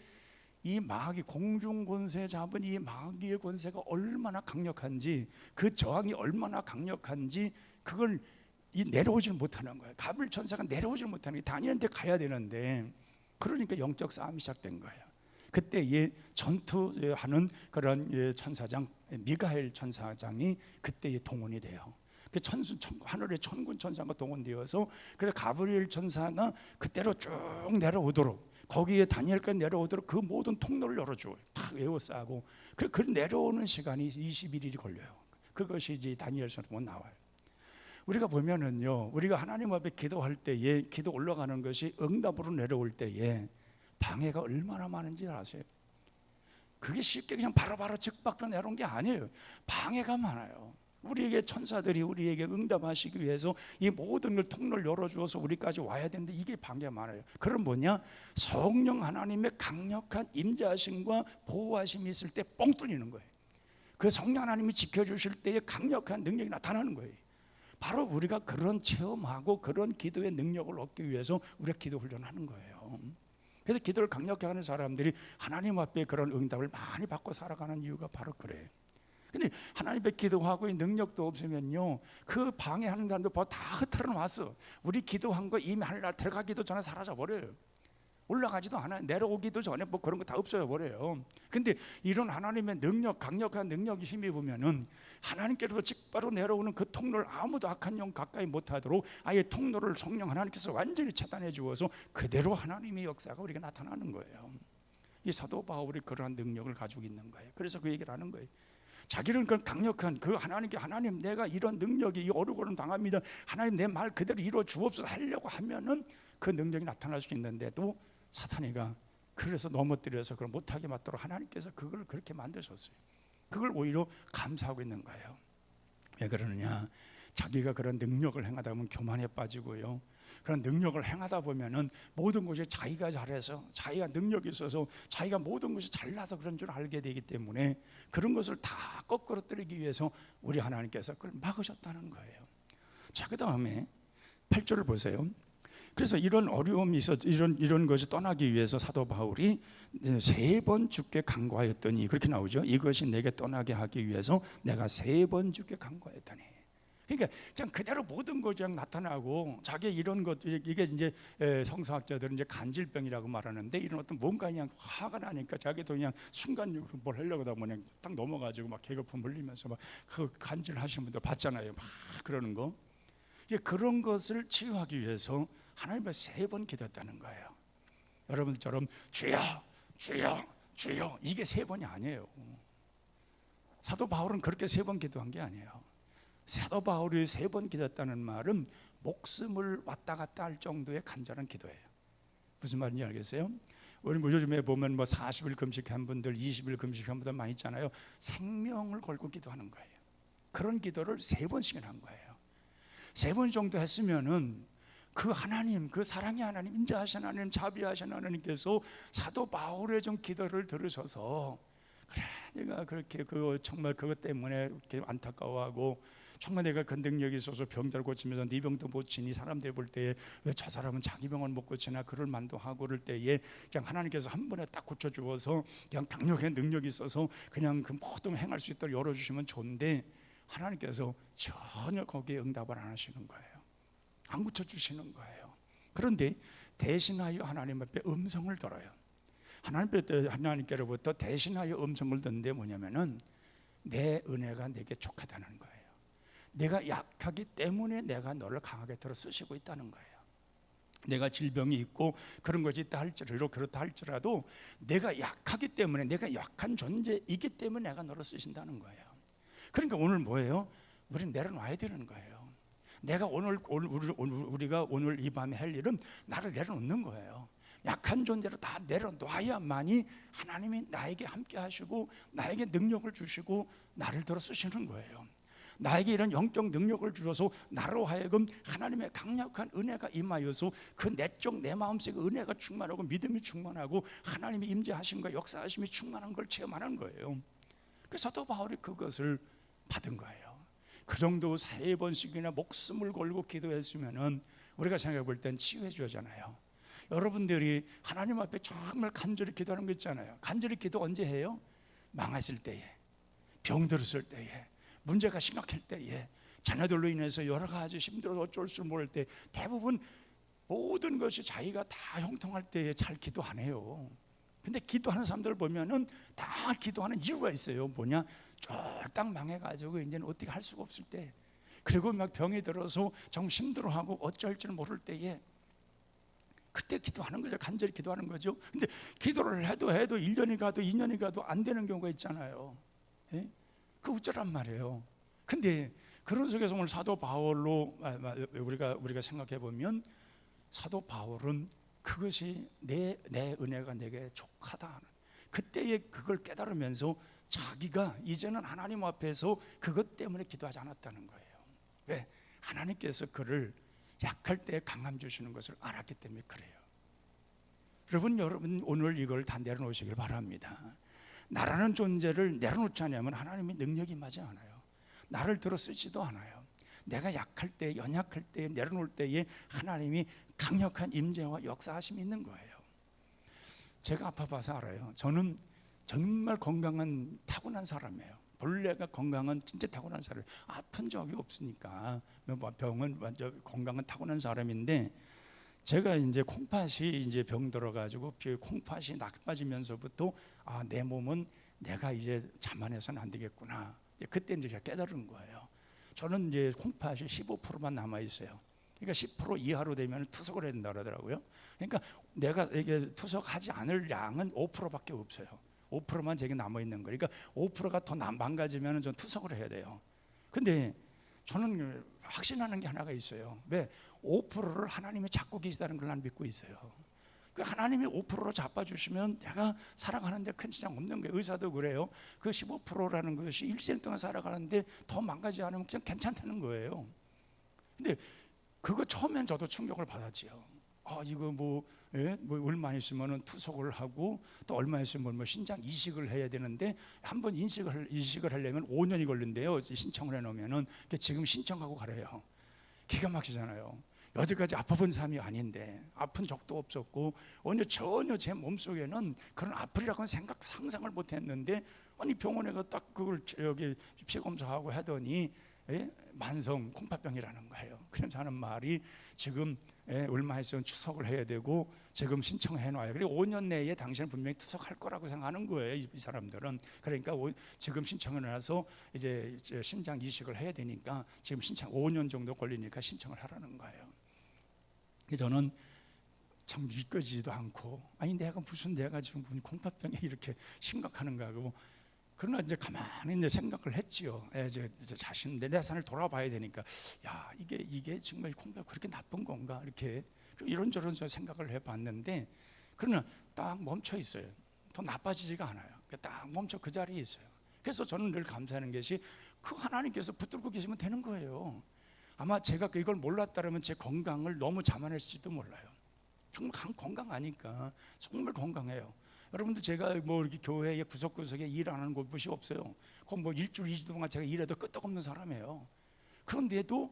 이 마귀, 공중 권세 잡은 이 마귀의 권세가 얼마나 강력한지, 그 저항이 얼마나 강력한지 그걸 내려오질 못하는 거예요. 가브리엘 천사가 내려오질 못하는 게, 다니엘한테 가야 되는데, 그러니까 영적 싸움이 시작된 거예요. 그때에 전투하는 그런 천사장 미가엘 천사장이 그때에 동원이 돼요. 그 하늘의 천군 천사가 동원되어서, 그래서 가브리엘 천사가 그때로 쭉 내려오도록, 거기에 다니엘까지 내려오도록 그 모든 통로를 열어줘요. 다 에워싸고, 그 내려오는 시간이 21일이 걸려요. 그것이 이제 다니엘서는 보면 나와요. 우리가 보면은요, 우리가 하나님 앞에 기도할 때에, 기도 올라가는 것이 응답으로 내려올 때에 방해가 얼마나 많은지 아세요? 그게 쉽게 그냥 바로바로 즉박으로 내려온 게 아니에요. 방해가 많아요. 우리에게 천사들이 우리에게 응답하시기 위해서 이 모든 걸 통로를 열어주어서 우리까지 와야 되는데 이게 방해가 많아요. 그럼 뭐냐? 성령 하나님의 강력한 임재하심과 보호하심이 있을 때 뻥 뚫리는 거예요. 그 성령 하나님이 지켜주실 때에 강력한 능력이 나타나는 거예요. 바로 우리가 그런 체험하고 그런 기도의 능력을 얻기 위해서 우리가 기도 훈련하는 거예요. 그래서 기도를 강력히 하는 사람들이 하나님 앞에 그런 응답을 많이 받고 살아가는 이유가 바로 그래요. 근데 하나님 앞에 기도하고 이 능력도 없으면요, 그 방해하는 사람들 다 흐트러 놨어. 우리 기도한 거 이미 하늘나라 들어가기도 전에 사라져 버려요. 올라가지도 않아요. 내려오기도 전에 뭐 그런 거 다 없어져 버려요. 근데 이런 하나님의 능력, 강력한 능력이 힘입으면은 하나님께로부터 직바로 내려오는 그 통로를 아무도 악한 영 가까이 못하도록 아예 통로를 성령 하나님께서 완전히 차단해 주어서 그대로 하나님의 역사가 우리가 나타나는 거예요. 이 사도 바울이 그러한 능력을 가지고 있는 거예요. 그래서 그 얘기를 하는 거예요. 자기는 그 강력한 그 하나님께, 하나님 내가 이런 능력이 이 어려움을 당합니다, 하나님 내 말 그대로 이루어 주옵소서 하려고 하면은 그 능력이 나타날 수 있는데도 사탄이가 그래서 넘어뜨려서 그걸 못하게 맞도록 하나님께서 그걸 그렇게 만드셨어요. 그걸 오히려 감사하고 있는 거예요. 왜 그러느냐? 자기가 그런 능력을 행하다 보면 교만에 빠지고요, 그런 능력을 행하다 보면은 모든 것이 자기가 잘해서, 자기가 능력이 있어서, 자기가 모든 것이 잘나서 그런 줄 알게 되기 때문에 그런 것을 다 거꾸로 때리기 위해서 우리 하나님께서 그걸 막으셨다는 거예요. 자, 그 다음에 8절을 보세요. 그래서 이런 어려움이 있었, 이런 것이 떠나기 위해서 사도 바울이 3번 주께 간구하였더니, 그렇게 나오죠. 이것이 내게 떠나게 하기 위해서 내가 3번 주께 간구하였더니. 그러니까 그냥 그대로 모든 것이 그냥 나타나고, 자기 이런 것, 이게 이제 성서학자들은 이제 간질병이라고 말하는데, 이런 어떤 뭔가 그냥 화가 나니까 자기도 그냥 순간적으로 뭘 하려고 하다 보면 딱 넘어가지고 막 개거품 흘리면서 막 그 간질하시는 분들 봤잖아요. 막 그러는 거. 그런 것을 치유하기 위해서 하나님을 3번 기도했다는 거예요. 여러분들처럼 주여 주여 주여 이게 3번이 아니에요. 사도 바울은 그렇게 3번 기도한 게 아니에요. 사도 바울이 3번 기도했다는 말은 목숨을 왔다 갔다 할 정도의 간절한 기도예요. 무슨 말인지 알겠어요? 우리 뭐 요즘에 보면 뭐 40일 금식한 분들, 20일 금식한 분들 많이 있잖아요. 생명을 걸고 기도하는 거예요. 그런 기도를 3번씩이나 한 거예요. 3번 정도 했으면은 그 하나님, 그 사랑의 하나님, 인자하신 하나님, 자비하신 하나님께서 사도 바울의 좀 기도를 들으셔서 그래, 내가 그렇게 정말 그것 때문에 이렇게 안타까워하고 정말 내가 그 능력이 있어서 병자를 고치면서 네 병도 못 치니 사람들이 볼 때에 왜 저 사람은 자기 병을 못 고치나 그럴 만도 하고 그럴 때에 그냥 하나님께서 한 번에 딱 고쳐주어서 그냥 강력한 능력이 있어서 그냥 그 모든 행할 수 있도록 열어주시면 좋은데 하나님께서 전혀 거기에 응답을 안 하시는 거예요. 안 고쳐주시는 거예요. 그런데 대신하여 하나님 앞에 음성을 들어요. 하나님께로부터 대신하여 음성을 듣는데 뭐냐면은 내 은혜가 내게 족하다는 거예요. 내가 약하기 때문에 내가 너를 강하게 들어 쓰시고 있다는 거예요. 내가 질병이 있고 그런 것이 있다 할지라도 그렇다 할지라도 내가 약하기 때문에 내가 약한 존재이기 때문에 내가 너를 쓰신다는 거예요. 그러니까 오늘 뭐예요? 우리는 내려놔야 되는 거예요. 내가 우리가 오늘 이 밤에 할 일은 나를 내려놓는 거예요. 약한 존재로 다 내려놔야만이 하나님이 나에게 함께 하시고 나에게 능력을 주시고 나를 들어 쓰시는 거예요. 나에게 이런 영적 능력을 주셔서 나로 하여금 하나님의 강력한 은혜가 임하여서 그 내적 내 마음속에 은혜가 충만하고 믿음이 충만하고 하나님의 임재하심과 역사하심이 충만한 걸 체험하는 거예요. 그래서 사도 바울이 그것을 받은 거예요. 그 정도 3번씩이나 목숨을 걸고 기도했으면은 우리가 생각해 볼 땐 치유해 주잖아요. 여러분들이 하나님 앞에 정말 간절히 기도하는 거 있잖아요. 간절히 기도 언제 해요? 망했을 때에, 병들었을 때에, 문제가 심각할 때에, 자녀들로 인해서 여러 가지 힘들어서 어쩔 줄 모를 때, 대부분 모든 것이 자기가 다 형통할 때에 잘 기도 안 해요. 근데 기도하는 사람들 보면은 다 기도하는 이유가 있어요. 뭐냐? 쫄딱 망해가지고 이제는 어떻게 할 수가 없을 때, 그리고 막 병이 들어서 정말 힘들어하고 어쩔 줄 모를 때에 그때 기도하는 거죠. 간절히 기도하는 거죠. 근데 기도를 해도 1년이 가도 2년이 가도 안 되는 경우가 있잖아요. 예? 그 어쩌란 말이에요. 근데 그런 속에서 오늘 사도 바울로 우리가 생각해 보면 사도 바울은 그것이 내 은혜가 내게 족하다. 그때에 그걸 깨달으면서 자기가 이제는 하나님 앞에서 그것 때문에 기도하지 않았다는 거예요. 왜? 하나님께서 그를 약할 때 강함 주시는 것을 알았기 때문에 그래요. 여러분 오늘 이걸 다 내려놓으시길 바랍니다. 나라는 존재를 내려놓지 않으면 하나님의 능력이 임하지 않아요. 나를 들어 쓰지도 않아요. 내가 약할 때, 연약할 때, 내려놓을 때에 하나님이 강력한 임재와 역사하심이 있는 거예요. 제가 아파봐서 알아요. 저는 정말 건강한 타고난 사람이에요. 본래가 건강은 진짜 타고난 사람이에요. 아픈 적이 없으니까 병은 완전 건강은 타고난 사람인데, 제가 이제 콩팥이 이제 병 들어가지고 콩팥이 나빠지면서부터 내 몸은 내가 이제 자만해서는 안 되겠구나. 그때 이제 제가 깨달은 거예요. 저는 이제 콩팥이 15%만 남아 있어요. 그러니까 10% 이하로 되면 투석을 해야 된다 그러더라고요. 그러니까 내가 이게 투석하지 않을 양은 5%밖에 없어요. 5%만 제게 남아 있는 거예요. 그러니까 5%가 더 망가지면 전 투석을 해야 돼요. 근데 저는 확신하는 게 하나가 있어요. 왜? 5%를 하나님이 잡고 계시다는 걸 난 믿고 있어요. 그 하나님이 5%로 잡아주시면 내가 살아가는데 큰 지장 없는 거예요. 의사도 그래요. 그 15%라는 것이 일생 동안 살아가는데 더 망가지지 않으면 그냥 괜찮다는 거예요. 근데 그거 처음엔 저도 충격을 받았지요. 이거 뭐 얼마 있으면은 투석을 하고 또 얼마 있으면 뭐 신장 이식을 해야 되는데 한번 이식을 하려면 5년이 걸린대요. 신청을 해놓으면은 지금 신청하고 가래요. 기가 막히잖아요. 여태까지 아파본 사람이 아닌데, 아픈 적도 없었고 전혀 제 몸속에는 그런 아플이라고는 상상을 못했는데, 아니 병원에 딱 그걸 여기 피 검사하고 하더니 만성 콩팥병이라는 거예요. 그래서 하는 말이 지금 얼마 있으면 투석을 해야 되고 지금 신청해놔요. 그리고 5년 내에 당신은 분명히 투석할 거라고 생각하는 거예요. 이 사람들은. 그러니까 지금 신청해놔서 이제 신장 이식을 해야 되니까 지금 신청 5년 정도 걸리니까 신청을 하라는 거예요. 저는 참 믿겨지지도 않고, 아니 내가 지금 콩팥병이 이렇게 심각한가 하고, 그러나 이제 가만히 이제 생각을 했지요. 제 자신 내 산을 돌아봐야 되니까, 야 이게 정말 콩팥 그렇게 나쁜 건가, 이렇게 이런저런 생각을 해봤는데, 그러나 딱 멈춰 있어요. 더 나빠지지가 않아요. 딱 멈춰 그 자리에 있어요. 그래서 저는 늘 감사하는 것이 그 하나님께서 붙들고 계시면 되는 거예요. 아마 제가 이걸 몰랐다면 제 건강을 너무 자만했을지도 몰라요. 정말 건강하니까 정말 건강해요. 여러분들 제가 뭐 이렇게 교회에 구석구석에 일 안 하는 곳이 없어요. 그럼 뭐 일주일, 2주 동안 제가 일해도 끄떡없는 사람이에요. 그런데도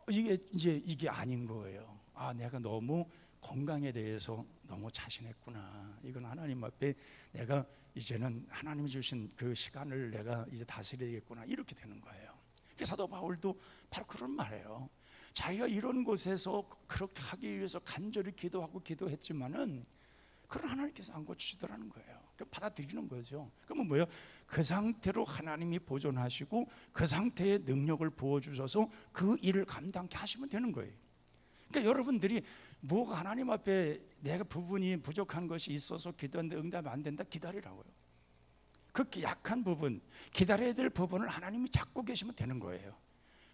이게 아닌 거예요. 아, 내가 너무 건강에 대해서 너무 자신했구나. 이건 하나님 앞에 내가 이제는 하나님이 주신 그 시간을 내가 이제 다스려야겠구나. 이렇게 되는 거예요. 사도 바울도 바로 그런 말이에요. 자기가 이런 곳에서 그렇게 하기 위해서 간절히 기도하고 기도했지만은 그걸 하나님께서 안 고치시더라는 거예요. 받아들이는 거죠. 그러면 뭐예요? 그 상태로 하나님이 보존하시고 그 상태에 능력을 부어주셔서 그 일을 감당케 하시면 되는 거예요. 그러니까 여러분들이 뭐가 하나님 앞에 내가 부분이 부족한 것이 있어서 기도하는데 응답이 안 된다, 기다리라고요. 그 약한 부분, 기다려야 될 부분을 하나님이 잡고 계시면 되는 거예요.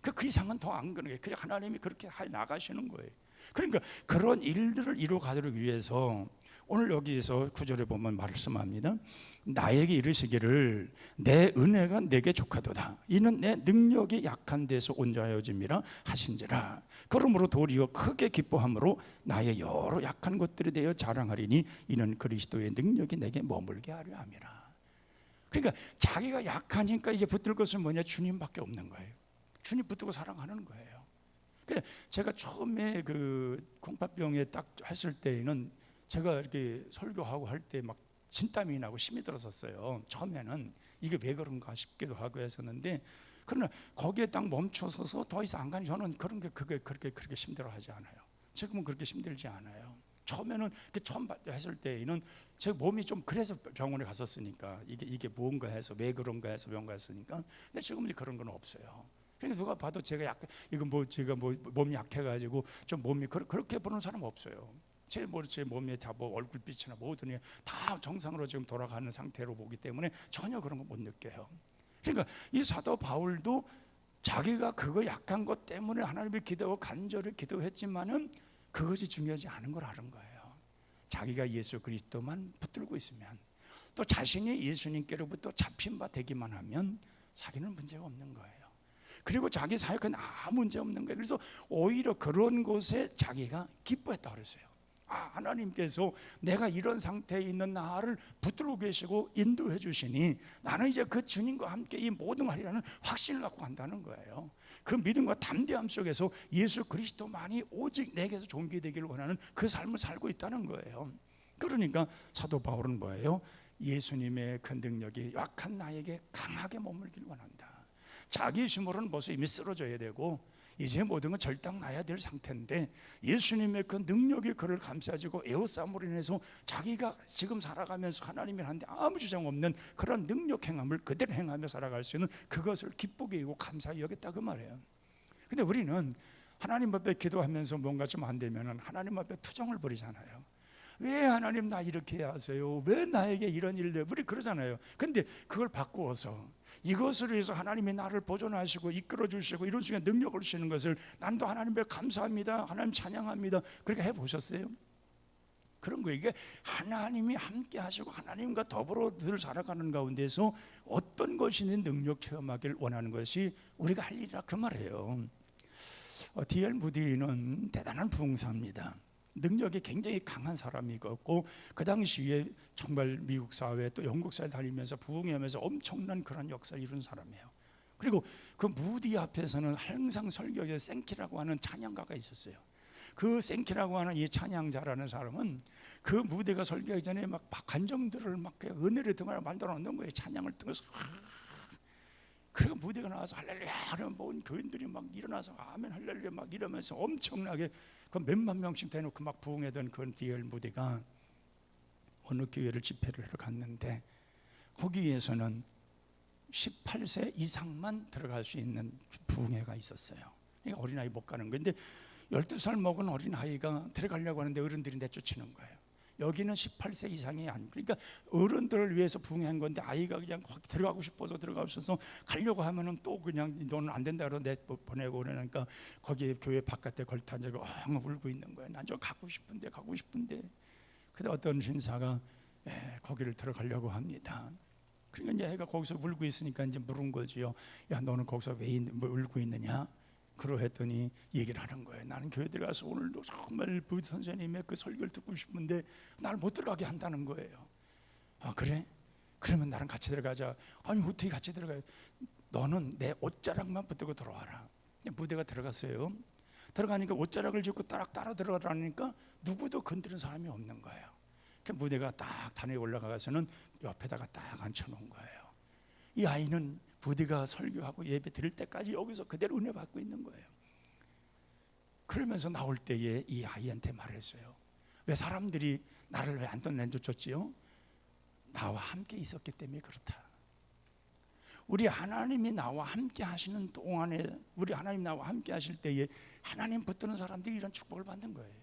그 이상은 더 안 그런 거예요. 그래 하나님이 그렇게 해 나가시는 거예요. 그러니까 그런 일들을 이루가도록 위해서 오늘 여기에서 9절에 보면 말씀합니다. 나에게 이르시기를 내 은혜가 내게 족하도다. 이는 내 능력이 약한 데서 온전하여짐이라 하신지라. 그러므로 도리어 크게 기뻐함으로 나의 여러 약한 것들에 대하여 자랑하리니 이는 그리스도의 능력이 내게 머물게 하려 함이라. 그러니까 자기가 약하니까 이제 붙들 것은 뭐냐? 주님밖에 없는 거예요. 주님 붙들고 살아가는 거예요. 그러니까 제가 처음에 그 콩팥병에 딱 했을 때에는 제가 이렇게 설교하고 할 때 막 진땀이 나고 힘이 들었었어요. 처음에는 이게 왜 그런가 싶기도 하고 했었는데, 그러나 거기에 딱 멈춰서서 더 이상 안 가니 저는 그런 게 그렇게 힘들어하지 않아요. 지금은 그렇게 힘들지 않아요. 처음에는 처음 했을 때에는 제 몸이 좀 그래서 병원에 갔었으니까 이게 뭔가 해서 왜 그런가 해서 병원 갔으니까. 근데 지금은 그런 건 없어요. 그러니까 누가 봐도 제가 약간 제가 몸이 약해가지고 좀 몸이 그렇게 보는 사람 없어요. 제 몸에 다 얼굴빛이나 모든 다 정상으로 지금 돌아가는 상태로 보기 때문에 전혀 그런 거 못 느껴요. 그러니까 이 사도 바울도 자기가 그거 약한 것 때문에 하나님을 기도하고 간절히 기도했지만은 그것이 중요하지 않은 걸 아는 거예요. 자기가 예수 그리스도만 붙들고 있으면, 또 자신이 예수님께로부터 잡힌 바 되기만 하면 자기는 문제가 없는 거예요. 그리고 자기 사역은 아무 문제 없는 거예요. 그래서 오히려 그런 곳에 자기가 기뻐했다 그랬어요. 아, 하나님께서 내가 이런 상태에 있는 나를 붙들고 계시고 인도해 주시니 나는 이제 그 주님과 함께 이 모든 하리라는 확신을 갖고 간다는 거예요. 그 믿음과 담대함 속에서 예수 그리스도만이 오직 내게서 존귀되기를 원하는 그 삶을 살고 있다는 거예요. 그러니까 사도 바울은 뭐예요? 예수님의 그 능력이 약한 나에게 강하게 머물기를 원한다. 자기 힘으로는 벌써 이미 쓰러져야 되고 이제 모든 건 절당나야 될 상태인데 예수님의 그 능력이 그를 감싸주고 에워싸움으로 인해서 자기가 지금 살아가면서 하나님이 하는데 아무 지장 없는 그런 능력 행함을 그대로 행하며 살아갈 수 있는 그것을 기쁘게 여기고 감사히 여겼다 그 말이에요. 근데 우리는 하나님 앞에 기도하면서 뭔가 좀 안 되면 하나님 앞에 투정을 벌이잖아요. 왜 하나님 나 이렇게 하세요? 왜 나에게 이런 일을 우리 그러잖아요. 근데 그걸 바꾸어서 이것을 위해서 하나님이 나를 보존하시고 이끌어 주시고 이런 식의 능력을 주시는 것을 난도 하나님께 감사합니다, 하나님 찬양합니다, 그렇게 해보셨어요? 그런 거예요. 이게 하나님이 함께 하시고 하나님과 더불어 늘 살아가는 가운데서 어떤 것이든 능력 체험하기를 원하는 것이 우리가 할 일이라 그 말이에요. D.L. 무디는 대단한 부흥사입니다. 능력이 굉장히 강한 사람이었고 그 당시에 정말 미국 사회 또 영국 사회 다니면서 부흥하면서 엄청난 그런 역사를 이룬 사람이에요. 그리고 그 무디 앞에서는 항상 설교에 생키라고 하는 찬양가가 있었어요. 그 생키라고 하는 이 찬양자라는 사람은 그 무대가 설교하기 전에 막 감정들을 막 은혜를 등을 만들어 놓는 거예요. 찬양을 통해서. 그리고 무대가 나와서 할렐루야 하면 온 교인들이 막 일어나서 아멘 할렐루야 막 이러면서 엄청나게 그 몇만 명씩 대놓고 막 부흥하던 그 D.L. 무대가 어느 교회를 집회를 하러 갔는데 거기에서는 18세 이상만 들어갈 수 있는 부흥회가 있었어요. 그러니까 어린아이 못 가는 거예요. 근데 12살 먹은 어린아이가 들어가려고 하는데 어른들이 내쫓는 거예요. 여기는 18세 이상이 아니고, 그러니까 어른들을 위해서 부흥한 건데 아이가 그냥 거기 들어가고 싶어서 들어가셔서 가려고 하면은 또 그냥 너는 안 된다 그러고 내보내고 그러니까 거기에 교회 바깥에 걸터 앉아서 울고 있는 거예요. 난 저 가고 싶은데. 근데 어떤 신사가 거기를 들어가려고 합니다. 그러니까 이제 애가 거기서 울고 있으니까 이제 물은 거지요. 야, 너는 거기서 왜 울고 있느냐? 그러했더니 얘기를 하는 거예요. 나는 교회 들어가서 오늘도 정말 부디 선생님의 그 설교를 듣고 싶은데 날 못 들어가게 한다는 거예요. 아 그래? 그러면 나랑 같이 들어가자. 아니 어떻게 같이 들어가요? 너는 내 옷자락만 붙들고 들어와라. 무대가 들어갔어요. 들어가니까 옷자락을 짚고 따라 들어가라니까 누구도 건드리는 사람이 없는 거예요. 그 무대가 딱 단에 올라가서는 옆에다가 딱 앉혀놓은 거예요. 이 아이는 부디가 설교하고 예배 드릴 때까지 여기서 그대로 은혜 받고 있는 거예요. 그러면서 나올 때에 이 아이한테 말했어요. 왜 사람들이 나를 왜 안 내쫓았지요? 나와 함께 있었기 때문에 그렇다. 우리 하나님이 나와 함께 하시는 동안에, 우리 하나님 나와 함께 하실 때에 하나님 붙드는 사람들이 이런 축복을 받는 거예요.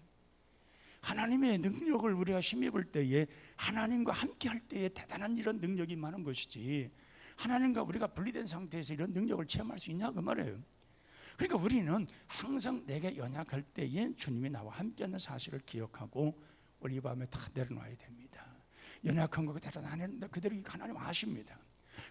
하나님의 능력을 우리가 힘입을 때에, 하나님과 함께 할 때에 대단한 이런 능력이 많은 것이지, 하나님과 우리가 분리된 상태에서 이런 능력을 체험할 수 있냐 그 말이에요. 그러니까 우리는 항상 내게 연약할 때에 주님이 나와 함께하는 사실을 기억하고 우리 밤에 다 내려놔야 됩니다. 연약한 거 그대로 나누는데 그대로 하나님 아십니다.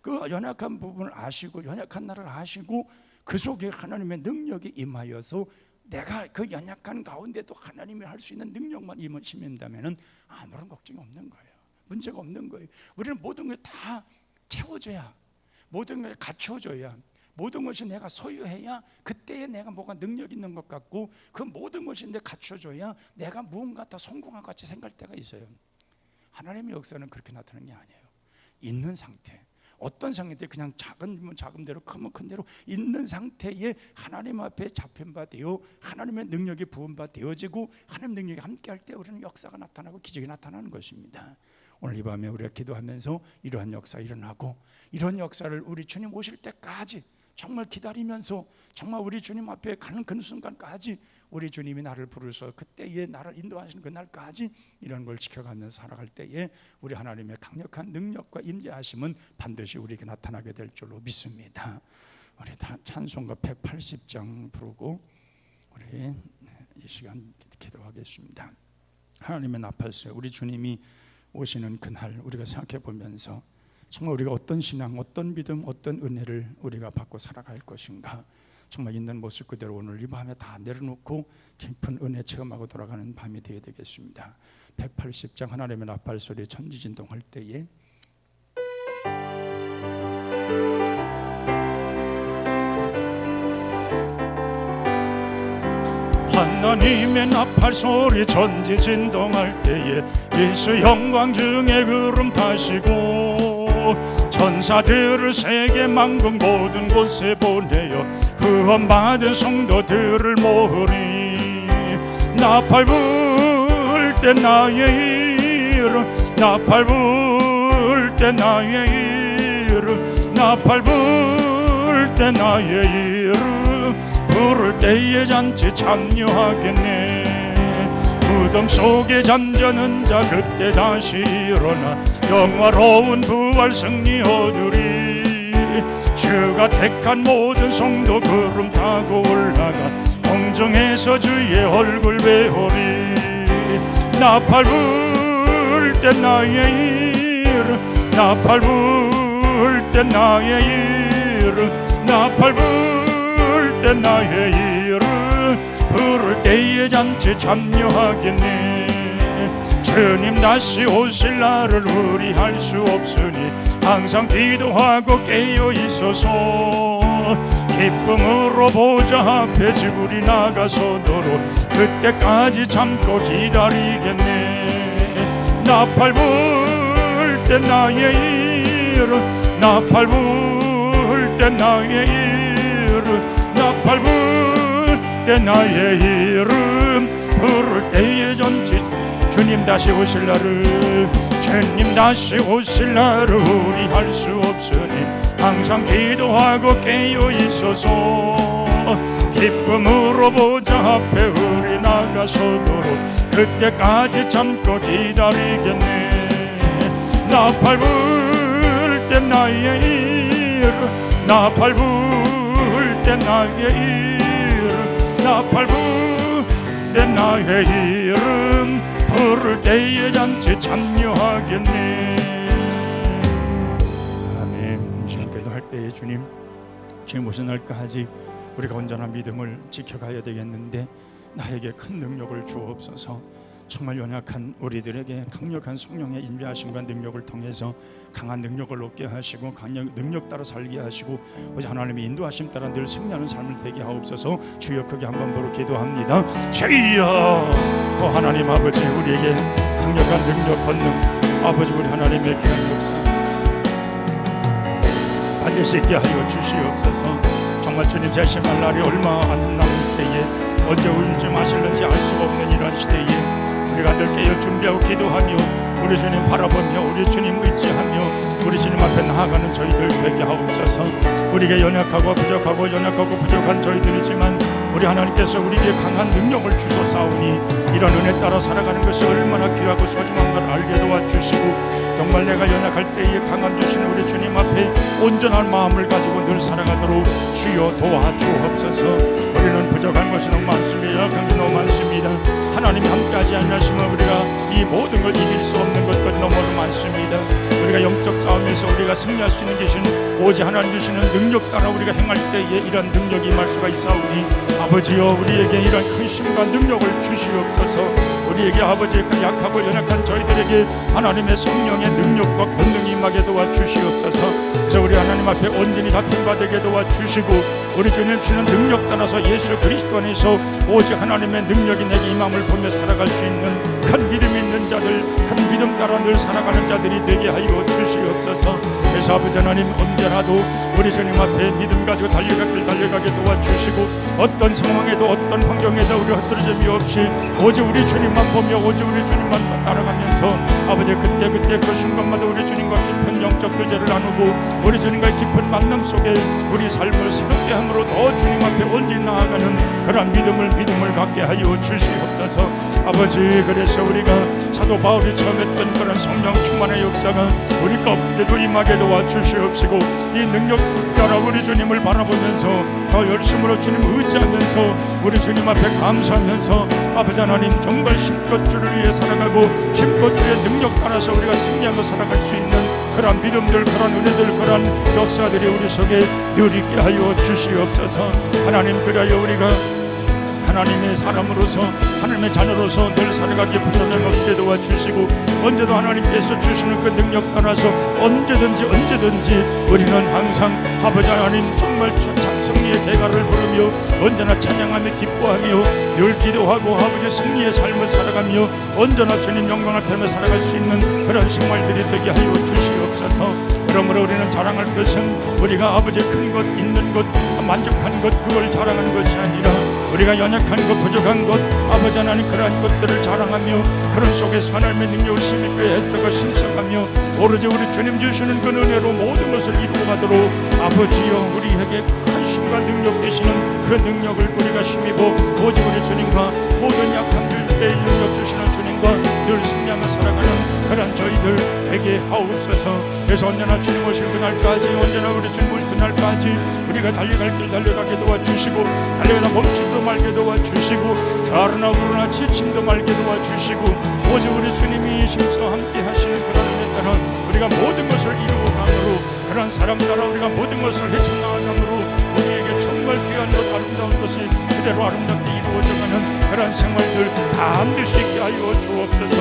그 연약한 부분을 아시고 연약한 나를 아시고 그 속에 하나님의 능력이 임하여서 내가 그 연약한 가운데도 하나님이 할 수 있는 능력만 임하신다면 아무런 걱정이 없는 거예요. 문제가 없는 거예요. 우리는 모든 걸 다 채워줘야, 모든 걸 갖춰줘야, 모든 것이 내가 소유해야 그때에 내가 뭐가 능력 있는 것 같고, 그 모든 것이 내 갖춰줘야 내가 무언가 더 성공한 것 같이 생각할 때가 있어요. 하나님의 역사는 그렇게 나타나는 게 아니에요. 있는 상태, 어떤 상태에 그냥 작은 대로 크면 큰 대로 있는 상태에 하나님 앞에 잡힌 바 되어 하나님의 능력이 부은 바 되어지고 하나님 능력이 함께할 때 우리는 역사가 나타나고 기적이 나타나는 것입니다. 오늘 이 밤에 우리가 기도하면서 이러한 역사 일어나고, 이런 역사를 우리 주님 오실 때까지 정말 기다리면서 정말 우리 주님 앞에 가는 그 순간까지 우리 주님이 나를 부르셔 그때에 나를 인도하시는 그날까지 이런 걸 지켜가면서 살아갈 때에 우리 하나님의 강력한 능력과 임재하심은 반드시 우리에게 나타나게 될 줄로 믿습니다. 우리 찬송가 180장 부르고 우리 이 시간 기도하겠습니다. 하나님의 나팔소리, 우리 주님이 오시는 그날 우리가 생각해 보면서 정말 우리가 어떤 신앙, 어떤 믿음, 어떤 은혜를 우리가 받고 살아갈 것인가, 정말 있는 모습 그대로 오늘 이 밤에 다 내려놓고 깊은 은혜 체험하고 돌아가는 밤이 되어야 되겠습니다. 180장 하나님의 나팔소리 천지진동할 때에 하나님의 나팔소리 천지진동할 때에 예수 영광 중에 구름 타시고 천사들을 세계 만국 모든 곳에 보내어 구원받은 성도들을 모으리. 나팔 불 때 나의 이름, 나팔 불 때 나의 이름, 나팔 불 때 나의 이름, 부를 때에 잔치 참여하겠네. 무덤 속에 잠자는 자 그때 다시 일어나 영화로운 부활 승리 얻으리. 주가 택한 모든 성도 구름 타고 올라가 공중에서 주의 얼굴 배우리. 나팔 불 때 나의 이름, 나팔 불 때 나의 이름, 나팔 불 때 나의 이름, 부를 때에 잔치 참여하겠네. 주님 다시 오실 날을 우리 알 수 없으니 항상 기도하고 깨어 있어서 기쁨으로 보좌 앞에 지불이 나가서도록 그때까지 참고 기다리겠네. 나팔 불 때 나의 이름, 나팔 불 때 나의 이름, 나팔 불 때 나의 이름, 부를 때에 잔치 주님 다시 오실 날을, 주님 다시 오실 날을 우리 할 수 없으니 항상 기도하고 깨어 있어서 기쁨으로 보좌 앞에 우리 나가서도록 그때까지 참고 기다리겠네. 나팔 불 때 나의 이름, 나팔 불 때 나의 이름, 나팔 불 때 나의 이름, 부를 때에 잔치 참여하겠네. 아멘. 시간 기도할 때에 주님 오신 날까지 우리가 온전한 믿음을 지켜가야 되겠는데 나에게 큰 능력을 주옵소서. 정말 연약한 우리들에게 강력한 성령의 인도하심과 능력을 통해서 강한 능력을 얻게 하시고 강력 능력 따라 살게 하시고 오직 하나님의 인도하심 따라 늘 승리하는 삶을 되게 하옵소서. 주여 크게 한번 부르 기도합니다. 주여 하나님 아버지 우리에게 강력한 능력 권능 아버지 우리 하나님의 귀한 역사 반드시 있게 하여 주시옵소서. 정말 주님 재심할 날이 얼마 안 남을 때에 언제 운전하실는지 알 수가 없는 이런 시대에 우리가 늘 깨어 준비하고 기도하며 우리 주님 바라보며 우리 주님 의지하며 우리 주님 앞에 나아가는 저희들 되게 하옵소서. 우리에게 연약하고 부족한 저희들이지만 우리 하나님께서 우리에게 강한 능력을 주소사오니 이런 은혜 따라 살아가는 것이 얼마나 귀하고 소중한 걸 알게 도와주시고 정말 내가 연약할 때에 강한 주신 우리 주님 앞에 온전한 마음을 가지고 늘 살아가도록 주여 도와주옵소서. 우리는 부족한 것이 너무 많습니다. 약한 게 너무 많습니다. 하나님이 함께하지 않으시면 우리가 이 모든 걸 이길 수 없는 것들이 너무나 많습니다. 우리가 영적 싸움에서 우리가 승리할 수 있는 것은 오직 하나님 주시는 능력 따라 우리가 행할 때에 이런 능력이 임할 수가 있사오니 아버지여 우리에게 이런 큰 힘과 능력을 주시옵소서. 우리에게 아버지 그 약하고 연약한 저희들에게 하나님의 성령의 능력과 권능이 임하게 도와주시옵소서. 그래서 우리 하나님 앞에 온전히 다 되게 도와주시고 우리 주님 주시는 능력 따라서 예수 그리스도 안에서 오직 하나님의 능력이 내게 임함을 보며 살아갈 수 있는 큰 믿음 있는 자들, 큰 믿음 따라 늘 살아가는 자들이 되게 하여 주시옵소서. 그래서 아버지 하나님 언제라도 우리 주님 앞에 믿음 가지고 달려가게 도와주시고 어떤 상황에도 어떤 환경에도 우리 흩어짐이 없이 오직 우리 주님만 보며 오직 우리 주님만 따라가면서 아버지 그때 그 순간마다 우리 주님과 깊은 영적 교제를 나누고 우리 주님과의 깊은 만남 속에 우리 삶을 새롭게 함으로 더 주님 앞에 온전히 나아가는 그런 믿음을 갖게 하여 주시옵소서. 아버지 그래서 우리가 사도 바울이 처음 했던 그런 성령 충만의 역사가 우리 가운데도 임하게 도와주시옵시고 이 능력 따라 우리 주님을 바라보면서 더 열심으로 주님 의지하면서 우리 주님 앞에 감사하면서 아버지 하나님 정말 힘껏 주를 위해 살아가고 힘껏 주의 능력 따라서 우리가 승리하며 살아갈 수 있는 그런 믿음들 그런 은혜들 그런 역사들이 우리 속에 늘 있게 하여 주시옵소서. 하나님 그리하여 우리가 하나님의 사람으로서 하나님의 자녀로서 늘 살아가기에 부족함 없게 도와주시고 언제도 하나님께서 주시는 그 능력 따라서 언제든지 우리는 항상 아버지 하나님 정말 승리의 대가를 부르며 언제나 찬양하며 기뻐하며 늘 기도하고 아버지 승리의 삶을 살아가며 언제나 주님 영광 앞에 살아갈 수 있는 그런 생활들이 되게 하여 주시옵소서. 그러므로 우리는 자랑할 것은 우리가 아버지 큰 것 있는 것 만족한 것 그걸 자랑하는 것이 아니라 우리가 연약한 것 부족한 것 아버지 하나님 그러한 것들을 자랑하며 그런 속에서 하나님의 능력을 힘있게 애써가 신성하며 오로지 우리 주님 주시는 그 은혜로 모든 것을 이루어 가도록 아버지여 우리에게 큰 힘과 능력 되시는 그 능력을 우리가 힘입어 오직 우리 주님과 모든 약한 일들의 능력 주시는 주님과 늘 승리하며 살아가는 그런 저희들 되게 하옵소서. 그래서 언제나 주님 오실 그날까지 언제나 우리 주님 오실 그날까지 우리가 달려갈 길 달려가게 도와주시고 달려가다 멈춤도 말게 도와주시고 좌르나 우르나 지침도 말게 도와주시고 오직 우리 주님이 힘써 함께 하시는 그런 은혜 따라 우리가 모든 것을 이루어 가므로 그런 사람 따라 우리가 모든 것을 헤쳐나가므로 우리에게 정말 귀한 것 아름다운 것이 그대로 아름답게 이루어져가는 그런 생활들 반드시 있게 하여 주옵소서.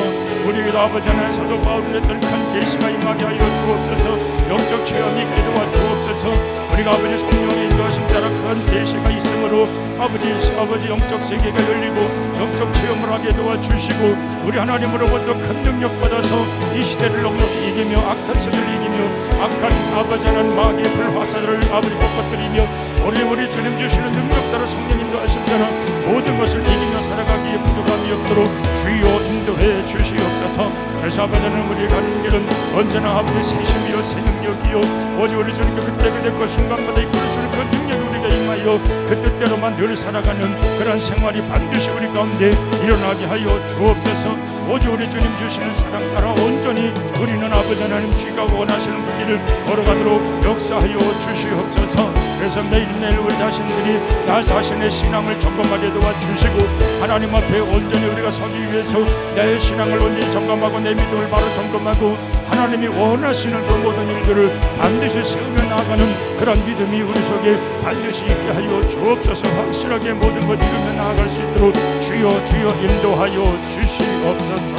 우리에게도 아버지 하나님 사도 바울이 했던 큰 계시가 임하게 하여 주옵소서. 영적 체험이 있게 도와주옵소서. 우리가 아버지 성령의 인도하심 따라 큰 계시가 있으므로 아버지 영적 세계가 열리고 영적 체험을 하게 도와주시고 우리 하나님으로부터 큰 능력 받아서 이 시대를 넉넉히 이기며 악한 세계를 이기며 악한 아버지 하나님 마귀의 불화살을 아버지 꺾어뜨리며 우리 주님 주시는 능력 따라 성령 인도하심 따라 모든 것을 이기며 살아가기에 부족함이 없도록 주여 인도해 주시옵소서. 그래서 아버지 하나님 우리의 가는 길은 언제나 아버지 새심이요 새 능력이요 오직 우리 주님께 그때 그 순간마다 이끌어주는 그 능력이 우리가 임하여 그 뜻대로만 늘 살아가는 그런 생활이 반드시 우리 가운데 일어나게 하여 주옵소서. 오직 우리 주님 주시는 사랑 따라 온전히 우리는 아버지 하나님 주가 원하시는 그 길을 걸어가도록 역사하여 주시옵소서. 그래서 매일매일 우리 자신들이 나 자신의 신앙을 점검하게 도와주시고 하나님 앞에 온전히 우리가 서기 위해서 내 신앙을 온전히 점검하고 내 믿음을 바로 점검하고 하나님이 원하시는 그 모든 일들을 반드시 세우며 나아가는 그런 믿음이 우리 속에 반드시 있게 하여 주옵소서. 확실하게 모든 것 이루며 나아갈 수 있도록 주여 인도하여 주시옵소서. 주시옵소서.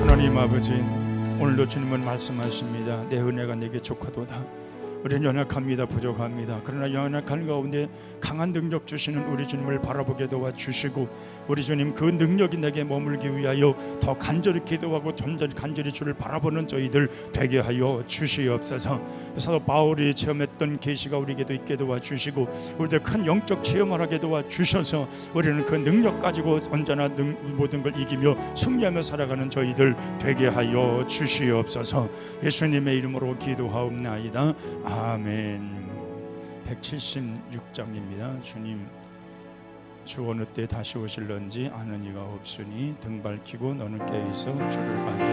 하나님 아버지, 오늘도 주님은 말씀하십니다. 내 은혜가 내게 족하도다. 우리는 연약합니다. 부족합니다. 그러나 연약한 가운데 강한 능력 주시는 우리 주님을 바라보게 도와주시고, 우리 주님 그 능력이 내게 머물기 위하여 더 간절히 기도하고 간절히 주를 바라보는 저희들 되게 하여 주시옵소서. 사도 바울이 체험했던 계시가 우리에게도 있게 도와주시고, 우리들 큰 영적 체험을 하게 도와주셔서 우리는 그 능력 가지고 언제나 모든 걸 이기며 승리하며 살아가는 저희들 되게 하여 주시옵소서. 예수님의 이름으로 기도하옵나이다. 아멘. 176장입니다. 주님 주 어느 때 다시 오실런지 아는 이가 없으니 등 밝히고 너는 깨어서 주를 반겨.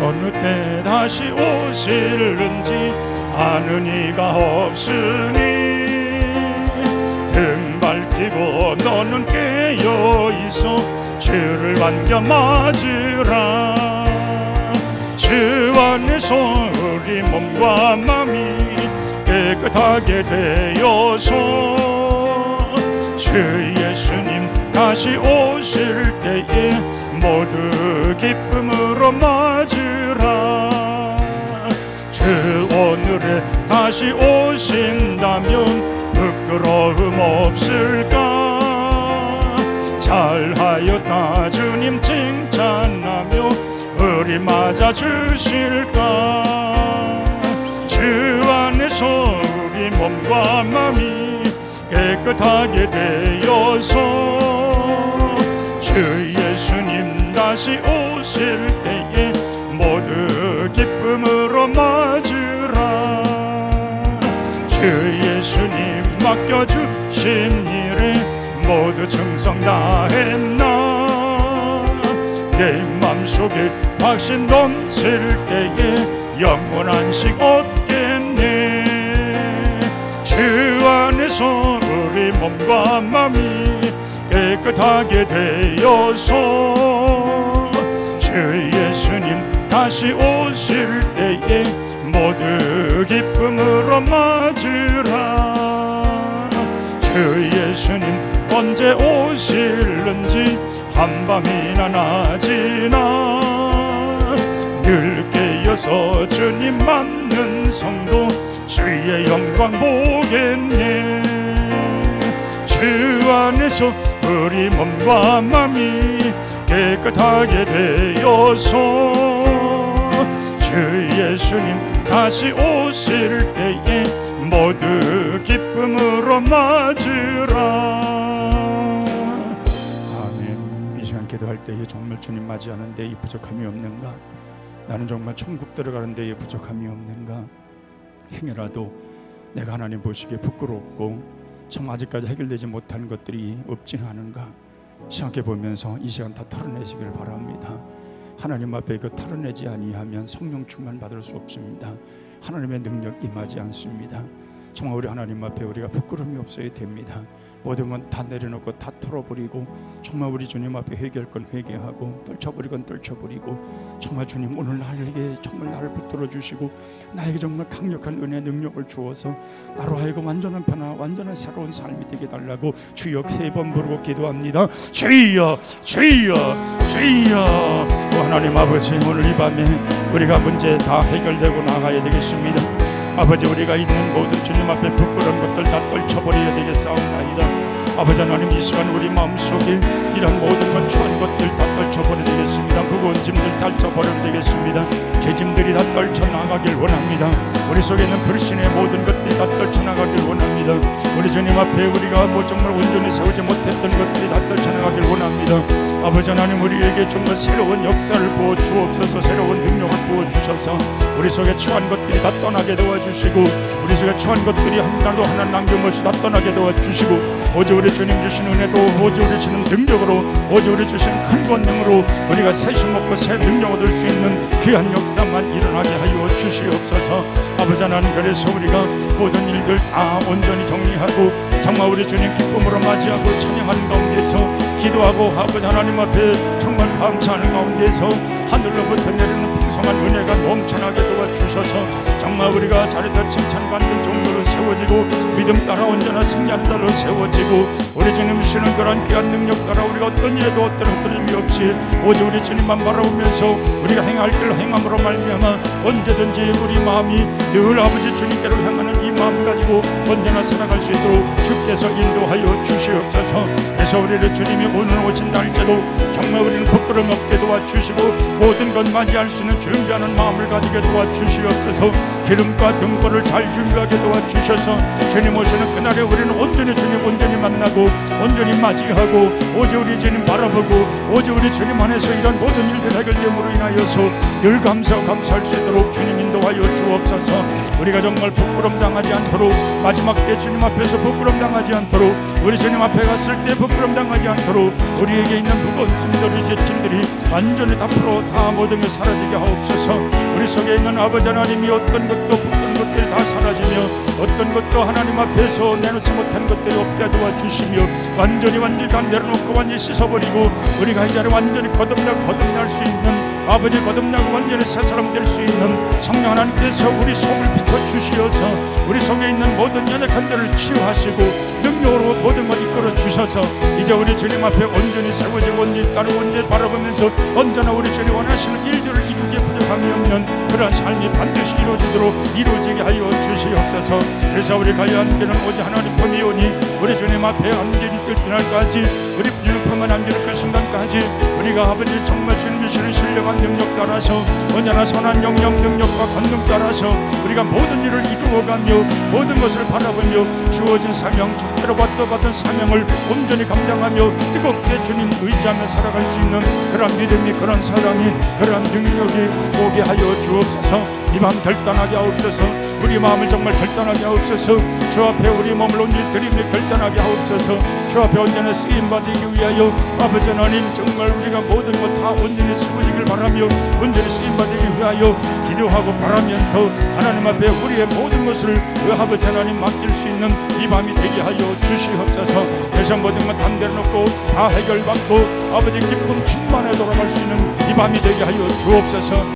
어느 때 다시 오실는지 아는 이가 없으니 등 밝히고 너는 깨어있어 주를 반겨 맞으라. 주 안에서 우리 몸과 마음이 깨끗하게 되어서 주 예수님 다시 오실 때에 모두 기쁨으로 맞으라. 주 오늘에 다시 오신다면 부끄러움 없을까? 잘하였다 주님 칭찬하며 우리 맞아 주실까? 주 안에서 우리 몸과 마음이 깨끗하게 되어서 주 예수님 다시 오실 때에 모두 기쁨으로 맞으라. 주 예수님 맡겨주신 일에 모두 충성 다했나? 내 맘속에 확신 넘칠 때에 영원한 안식 얻겠네. 주 안에서 우리 몸과 마음이 깨끗하게 되어서 주 예수님 다시 오실 때에 모두 기쁨으로 맞으라. 주 예수님 언제 오실는지 한밤이나 낮이나 늘 깨어서 주님 맞는 성도 주의 영광 보겠네. 주 안에서 우리 몸과 마음이 깨끗하게 되어서 주 예수님 다시 오실 때에 모두 기쁨으로 맞으라. 아멘. 이 시간 기도할 때에 정말 주님 맞이하는 데에 부족함이 없는가? 나는 정말 천국 들어가는 데에 부족함이 없는가? 행여라도 내가 하나님 보시기에 부끄럽고 참 아직까지 해결되지 못한 것들이 없지는 않은가 생각해 보면서 이 시간 다 털어내시길 바랍니다. 하나님 앞에 그 털어내지 아니하면 성령 충만 받을 수 없습니다. 하나님의 능력 임하지 않습니다. 정말 우리 하나님 앞에 우리가 부끄러움이 없어야 됩니다. 모든 건 다 내려놓고 다 털어버리고 정말 우리 주님 앞에 회개할 건 회개하고 떨쳐버릴 건 떨쳐버리고 정말 주님 오늘 나에게 정말 나를 붙들어 주시고 나에게 정말 강력한 은혜 능력을 주어서 나로 하여금 완전한 변화 완전한 새로운 삶이 되게 달라고 주여 3번 부르고 기도합니다. 주여 주여 주여. 하나님 아버지 오늘 이 밤에 우리가 문제 다 해결되고 나가야 되겠습니다. 아버지 우리가 있는 모든 주님 앞에 부끄러운 것들 다 떨쳐버려야 되겠사옵나이다. 아버지 하나님 이 시간 우리 마음속에 이런 모든 것 추한 것들 다 떨쳐버려야 되겠습니다. 무거운 짐들 떨쳐버려야 되겠습니다. 제 짐들이 다 떨쳐나가길 원합니다. 우리 속에 있는 불신의 모든 것들이 다 떨쳐나가길 원합니다. 우리 주님 앞에 우리가 정말 온전히 세우지 못했던 것들이 다 떨쳐나가길 원합니다. 아버지 하나님 우리에게 정말 새로운 역사를 부어주옵소서. 새로운 능력을 부어주셔서 우리 속에 추한 것들이 다 떠나게 도와주시고 우리 속에 추한 것들이 하나도 하나 남김없이 다 떠나게 도와주시고 오직 우리 주님 주신 은혜로 오직 우리 주신 능력으로 오직 우리 주신 큰 권능으로 우리가 새심 먹고 새 능력 얻을 수 있는 귀한 역사만 일어나게 하여 주시옵소서. 아버지 하나님 그래서 우리가 모든 일들 다 온전히 정리하고 정말 우리 주님 기쁨으로 맞이하고 찬양하는 가운데서 기도하고 아버지 하나님 앞에 정말 감사하는 가운데서 하늘로부터 내리는 풍성한 은혜가 넘쳐나게 도와주셔서 정말 우리가 잘했다 칭찬받는 종로로 세워지고 믿음 따라 언제나 승리한 자로 세워지고 우리 주님 주시는 그런 귀한 능력 따라 우리가 어떤 일에도 어떤 흔들림이 없이 오직 우리 주님만 바라보면서 우리가 행할 길 행함으로 말미암아 언제든지 우리 마음이 늘 아버지 주님께로 향하는 이 마음 가지고 언제나 살아갈 수 있도록 주께서 인도하여 주시옵소서. 그래서 우리를 주님이 오늘 오신다 할지라도 정말 우리는 부끄럼 없게 도와주시고 모든 것 맞이할 수 있는 준비하는 마음을 가지게 도와주시옵소서. 기름과 등불을 잘 준비하게 도와주셔서 주님 오시는 그날에 우리는 온전히 주님 온전히 만나고 온전히 맞이하고 오직 우리 주님 바라보고 오직 우리 주님 안에서 이런 모든 일들 해결됨으로 인하여서 늘 감사할 수 있도록 주님 인도하여 주옵소서. 우리가 정말 부끄럼 당하지 않도록 마지막 때 주님 앞에서 부끄럼 당하지 않도록 우리 주님 앞에 갔을 때 부끄럼 당하지 않도록 우리에게 있는 무거운 짐들이 죄짐들이 완전히 다 풀어 다 모든 게 사라지게 하옵소서. 우리 속에 있는 아버지 하나님이 어떤 것도 부끄러운 것들이 다 사라지며 어떤 것도 하나님 앞에서 내놓지 못한 것들이 없게 도와주시며 완전히 다 내려놓고 완전히 씻어버리고 우리가 이 자리에 완전히 거듭날 수 있는 아버지 거듭나고 완전히 새 사람 될 수 있는 성령 하나님께서 우리 속을 비춰주시어서 우리 속에 있는 모든 연약한 데를 치유하시고 능력으로 모든 걸 이끌어 주셔서 이제 우리 주님 앞에 온전히 세워지고 온전히 따르고 온전히 바라보면서 언제나 우리 주님 원하시는 일들을 이루게 부족함이 없는 그런 삶이 반드시 이루어지게 하여 주시옵소서. 그래서 우리 가야 하는 길은 오직 하나님 뿐이오니 우리 주님 앞에 안전히 끝 그날까지 우리 주님뿐만 안전히 그 순간까지 우리가 아버지 정말 주님 주시는 신령한 능력 따라서 언제나 선한 영역 능력과 권능 따라서 우리가 모든 일을 이루어가며 모든 것을 바라보며 주어진 사명 주께로부터 받은 사명을 온전히 감당하며 뜨겁게 주님 의지하며 살아갈 수 있는 그런 믿음이 그런 사랑이 그런 능력이 오게 하여 주옵소서. 이 밤 결단하게 하옵소서. 우리 마음을 정말 결단하게 하옵소서. 주 앞에 우리 몸을 온전히 드리며 결단하게 하옵소서. 주 앞에 언제나 쓰임받기 위하여 아버지 하나님 정말 우리가 모든 것 다 온전히 쓰여지길 바라며 온전히 쓰임받기 위하여 기도하고 바라면서 하나님 앞에 우리의 모든 것을 아버지 하나님 맡길 수 있는 이 밤이 되게 하여 주시옵소서. 그래서 모든 것 다 내려놓고 다 해결받고 아버지 기쁨 충만에 돌아갈 수 있는 이 밤이 되게 하여 주옵소서.